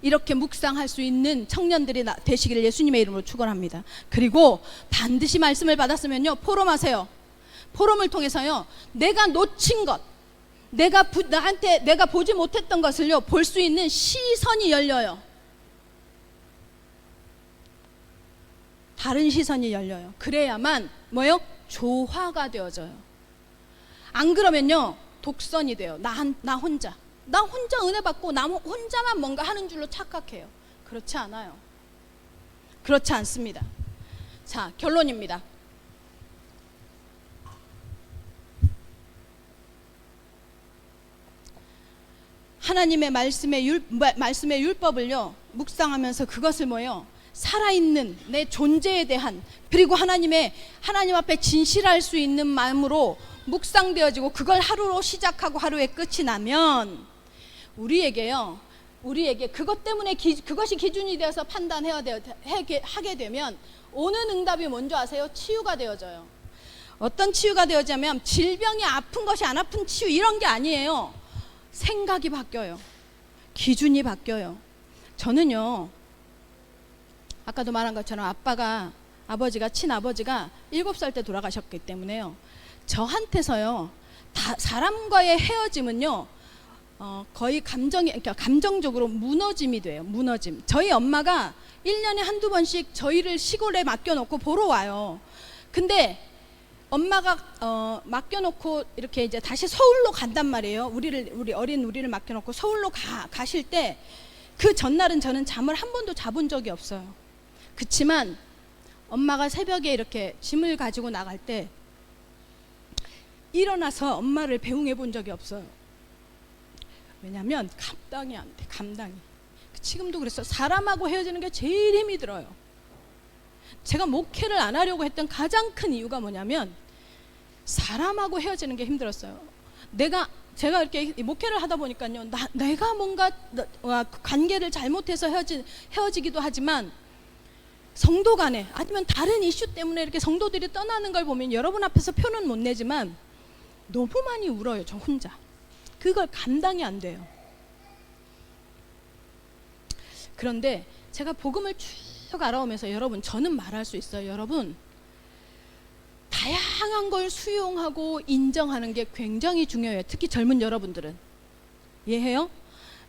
이렇게 묵상할 수 있는 청년들이 되시기를 예수님의 이름으로 축원합니다. 그리고 반드시 말씀을 받았으면요, 포럼하세요. 포럼을 통해서요, 내가 놓친 것, 내가 보지 못했던 것을요, 볼 수 있는 시선이 열려요. 다른 시선이 열려요. 그래야만 뭐요? 조화가 되어져요. 안 그러면요, 독선이 돼요. 나 혼자 은혜 받고 나 혼자만 뭔가 하는 줄로 착각해요. 그렇지 않아요. 그렇지 않습니다. 자, 결론입니다. 하나님의 말씀의 율법을요, 묵상하면서 그것을 뭐예요? 살아있는 내 존재에 대한, 그리고 하나님 앞에 진실할 수 있는 마음으로 묵상되어지고 그걸 하루로 시작하고 하루의 끝이 나면 우리에게 그것 때문에 그것이 기준이 되어서 하게 되면 오는 응답이 뭔지 아세요? 치유가 되어져요. 어떤 치유가 되어지냐면 질병이 아픈 것이 안 아픈 치유 이런 게 아니에요. 생각이 바뀌어요. 기준이 바뀌어요. 저는요, 아까도 말한 것처럼 친아버지가 7살 때 돌아가셨기 때문에요, 저한테서요, 사람과의 헤어짐은요, 거의 감정적으로 무너짐이 돼요. 무너짐. 저희 엄마가 1년에 한두 번씩 저희를 시골에 맡겨놓고 보러 와요. 근데 엄마가 맡겨놓고 이렇게 이제 다시 서울로 간단 말이에요. 우리 우리를 맡겨놓고 서울로 가실 때 그 전날은 저는 잠을 한 번도 자본 적이 없어요. 그치만 엄마가 새벽에 이렇게 짐을 가지고 나갈 때 일어나서 엄마를 배웅해 본 적이 없어요. 왜냐하면 감당이 안 돼. 감당이. 지금도 그랬어요. 사람하고 헤어지는 게 제일 힘이 들어요. 제가 목회를 안 하려고 했던 가장 큰 이유가 뭐냐면 사람하고 헤어지는 게 힘들었어요. 제가 이렇게 목회를 하다 보니까요, 내가 뭔가 관계를 잘못해서 헤어지기도 하지만 성도 간에 아니면 다른 이슈 때문에 이렇게 성도들이 떠나는 걸 보면 여러분 앞에서 표는 못 내지만 너무 많이 울어요. 저 혼자. 그걸 감당이 안 돼요. 그런데 제가 복음을 쭉 알아오면서 여러분, 저는 말할 수 있어요. 여러분, 다양한 걸 수용하고 인정하는 게 굉장히 중요해요. 특히 젊은 여러분들은. 이해해요?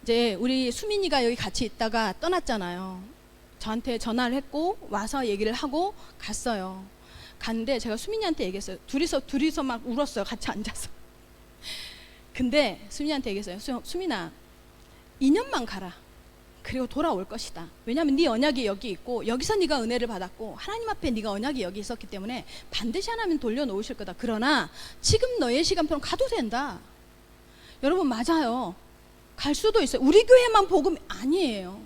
이제 우리 수민이가 여기 같이 있다가 떠났잖아요. 저한테 전화를 했고 와서 얘기를 하고 갔어요. 갔는데 제가 수민이한테 얘기했어요. 둘이서 막 울었어요. 같이 앉아서. 근데 수민이한테 얘기했어요. 수민아, 2년만 가라. 그리고 돌아올 것이다. 왜냐하면 네 언약이 여기 있고 여기서 네가 은혜를 받았고 하나님 앞에 네가 언약이 여기 있었기 때문에 반드시 하나님 돌려놓으실 거다. 그러나 지금 너의 시간표는 가도 된다. 여러분, 맞아요. 갈 수도 있어요. 우리 교회만 복음 아니에요.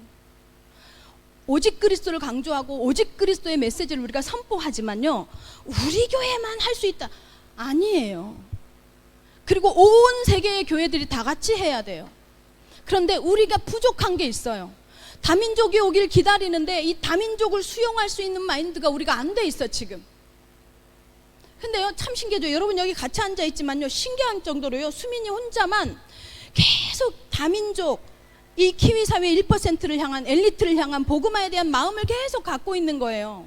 오직 그리스도를 강조하고 오직 그리스도의 메시지를 우리가 선포하지만요, 우리 교회만 할 수 있다 아니에요. 그리고 온 세계의 교회들이 다 같이 해야 돼요. 그런데 우리가 부족한 게 있어요. 다민족이 오길 기다리는데 이 다민족을 수용할 수 있는 마인드가 우리가 안 돼 있어 지금. 근데요, 참 신기해요. 여러분 여기 같이 앉아 있지만요, 신기한 정도로요, 수민이 혼자만 계속 다민족, 이 키위 사회 1%를 향한, 엘리트를 향한 복음화에 대한 마음을 계속 갖고 있는 거예요.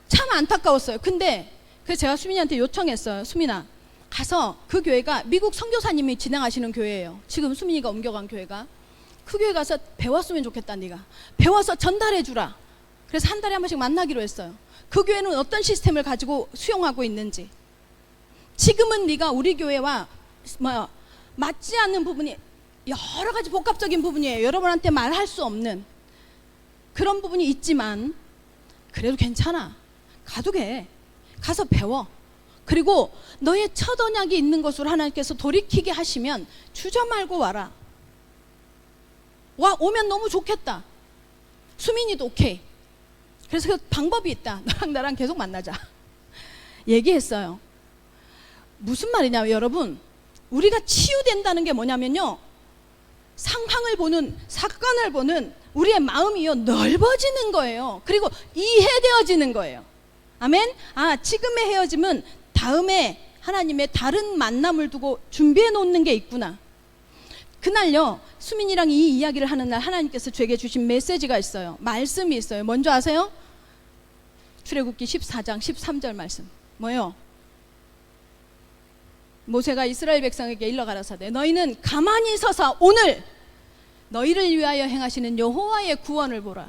참 안타까웠어요. 근데 그래서 제가 수민이한테 요청했어요. 수민아, 가서 그 교회가 미국 선교사님이 진행하시는 교회예요. 지금 수민이가 옮겨간 교회가. 그 교회 가서 배웠으면 좋겠다. 네가 배워서 전달해 주라. 그래서 한 달에 한 번씩 만나기로 했어요. 그 교회는 어떤 시스템을 가지고 수용하고 있는지. 지금은 네가 우리 교회와 맞지 않는 부분이 여러 가지 복합적인 부분이에요. 여러분한테 말할 수 없는 그런 부분이 있지만 그래도 괜찮아. 가도 돼. 가서 배워. 그리고 너의 첫 언약이 있는 것으로 하나님께서 돌이키게 하시면 주저 말고 와라. 오면 너무 좋겠다. 수민이도 오케이. 그래서 그 방법이 있다. 너랑 나랑 계속 만나자. 얘기했어요. 무슨 말이냐면 여러분, 우리가 치유된다는 게 뭐냐면요, 상황을 보는, 사건을 보는 우리의 마음이요 넓어지는 거예요. 그리고 이해되어지는 거예요. 아멘. 지금의 헤어짐은 다음에 하나님의 다른 만남을 두고 준비해 놓는 게 있구나. 그날요, 수민이랑 이 이야기를 하는 날 하나님께서 제게 주신 메시지가 있어요. 말씀이 있어요. 뭔지 아세요? 출애굽기 14장 13절 말씀. 뭐요? 모세가 이스라엘 백성에게 일러 가라사대 너희는 가만히 서서 오늘 너희를 위하여 행하시는 여호와의 구원을 보라.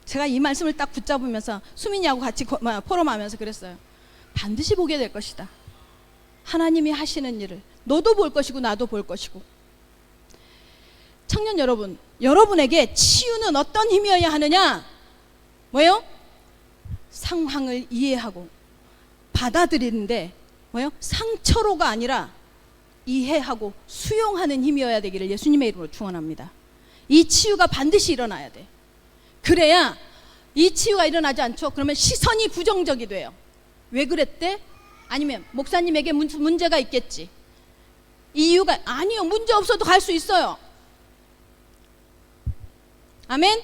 제가 이 말씀을 딱 붙잡으면서 수민이하고 같이 포럼하면서 그랬어요. 반드시 보게 될 것이다. 하나님이 하시는 일을 너도 볼 것이고 나도 볼 것이고. 청년 여러분, 여러분에게 치유는 어떤 힘이어야 하느냐? 뭐예요? 상황을 이해하고 받아들이는데 뭐예요? 상처로가 아니라 이해하고 수용하는 힘이어야 되기를 예수님의 이름으로 축원합니다. 이 치유가 반드시 일어나야 돼. 그래야 이 치유가 일어나지 않죠? 그러면 시선이 부정적이 돼요. 왜 그랬대? 아니면 목사님에게 문제가 있겠지. 이유가 아니요, 문제 없어도 갈 수 있어요. 아멘.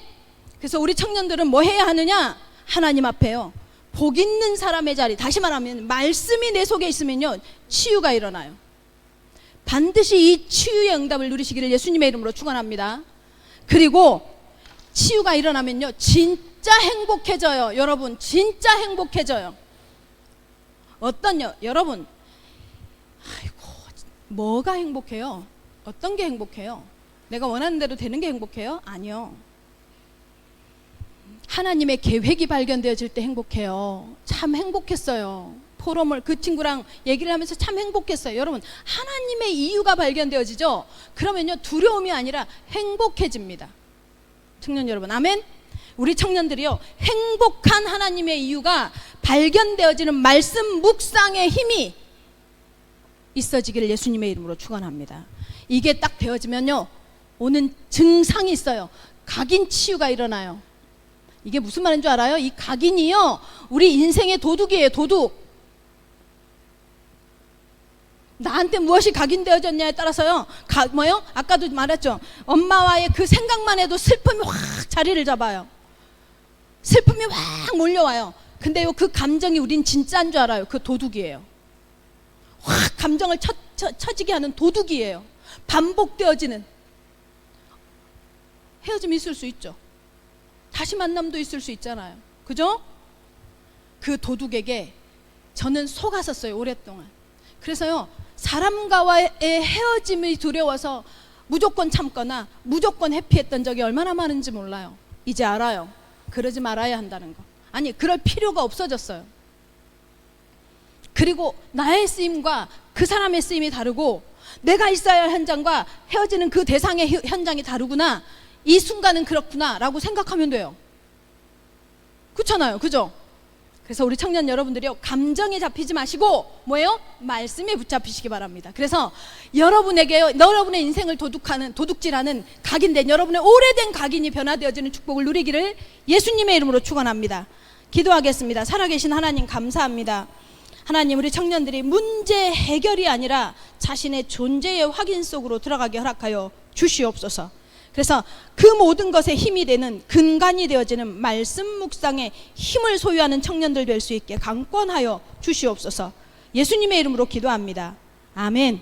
그래서 우리 청년들은 뭐 해야 하느냐? 하나님 앞에요, 복 있는 사람의 자리, 다시 말하면 말씀이 내 속에 있으면요 치유가 일어나요. 반드시 이 치유의 응답을 누리시기를 예수님의 이름으로 축원합니다. 그리고 치유가 일어나면요 진짜 행복해져요. 여러분, 진짜 행복해져요. 여러분, 아이고, 뭐가 행복해요? 어떤 게 행복해요? 내가 원하는 대로 되는 게 행복해요? 아니요. 하나님의 계획이 발견되어질 때 행복해요. 참 행복했어요. 포럼을 그 친구랑 얘기를 하면서 참 행복했어요. 여러분, 하나님의 이유가 발견되어지죠. 그러면요, 두려움이 아니라 행복해집니다. 청년 여러분, 아멘. 우리 청년들이요, 행복한 하나님의 이유가 발견되어지는 말씀 묵상의 힘이 있어지기를 예수님의 이름으로 축원합니다. 이게 딱 되어지면요, 오는 증상이 있어요. 각인 치유가 일어나요. 이게 무슨 말인 줄 알아요? 이 각인이요, 우리 인생의 도둑이에요. 도둑. 나한테 무엇이 각인되어졌냐에 따라서요, 뭐요? 아까도 말했죠. 엄마와의 그 생각만 해도 슬픔이 확 자리를 잡아요. 슬픔이 확 몰려와요. 근데요, 그 감정이 우린 진짜인 줄 알아요. 그 도둑이에요. 확 감정을 처지게 하는 도둑이에요. 반복되어지는. 헤어짐이 있을 수 있죠. 다시 만남도 있을 수 있잖아요. 그죠? 그 도둑에게 저는 속았었어요, 오랫동안. 그래서요, 사람과의 헤어짐이 두려워서 무조건 참거나 무조건 회피했던 적이 얼마나 많은지 몰라요. 이제 알아요. 그러지 말아야 한다는 거. 아니, 그럴 필요가 없어졌어요. 그리고 나의 쓰임과 그 사람의 쓰임이 다르고, 내가 있어야 할 현장과 헤어지는 그 대상의 현장이 다르구나, 이 순간은 그렇구나 라고 생각하면 돼요. 그렇잖아요. 그죠? 그래서 우리 청년 여러분들이요, 감정에 잡히지 마시고 뭐예요? 말씀에 붙잡히시기 바랍니다. 그래서 여러분에게요, 여러분의 인생을 도둑질하는 각인된, 여러분의 오래된 각인이 변화되어지는 축복을 누리기를 예수님의 이름으로 축원합니다. 기도하겠습니다. 살아계신 하나님, 감사합니다. 하나님, 우리 청년들이 문제 해결이 아니라 자신의 존재의 확인 속으로 들어가게 허락하여 주시옵소서. 그래서 그 모든 것에 힘이 되는, 근간이 되어지는 말씀 묵상의 힘을 소유하는 청년들 될 수 있게 강권하여 주시옵소서. 예수님의 이름으로 기도합니다. 아멘.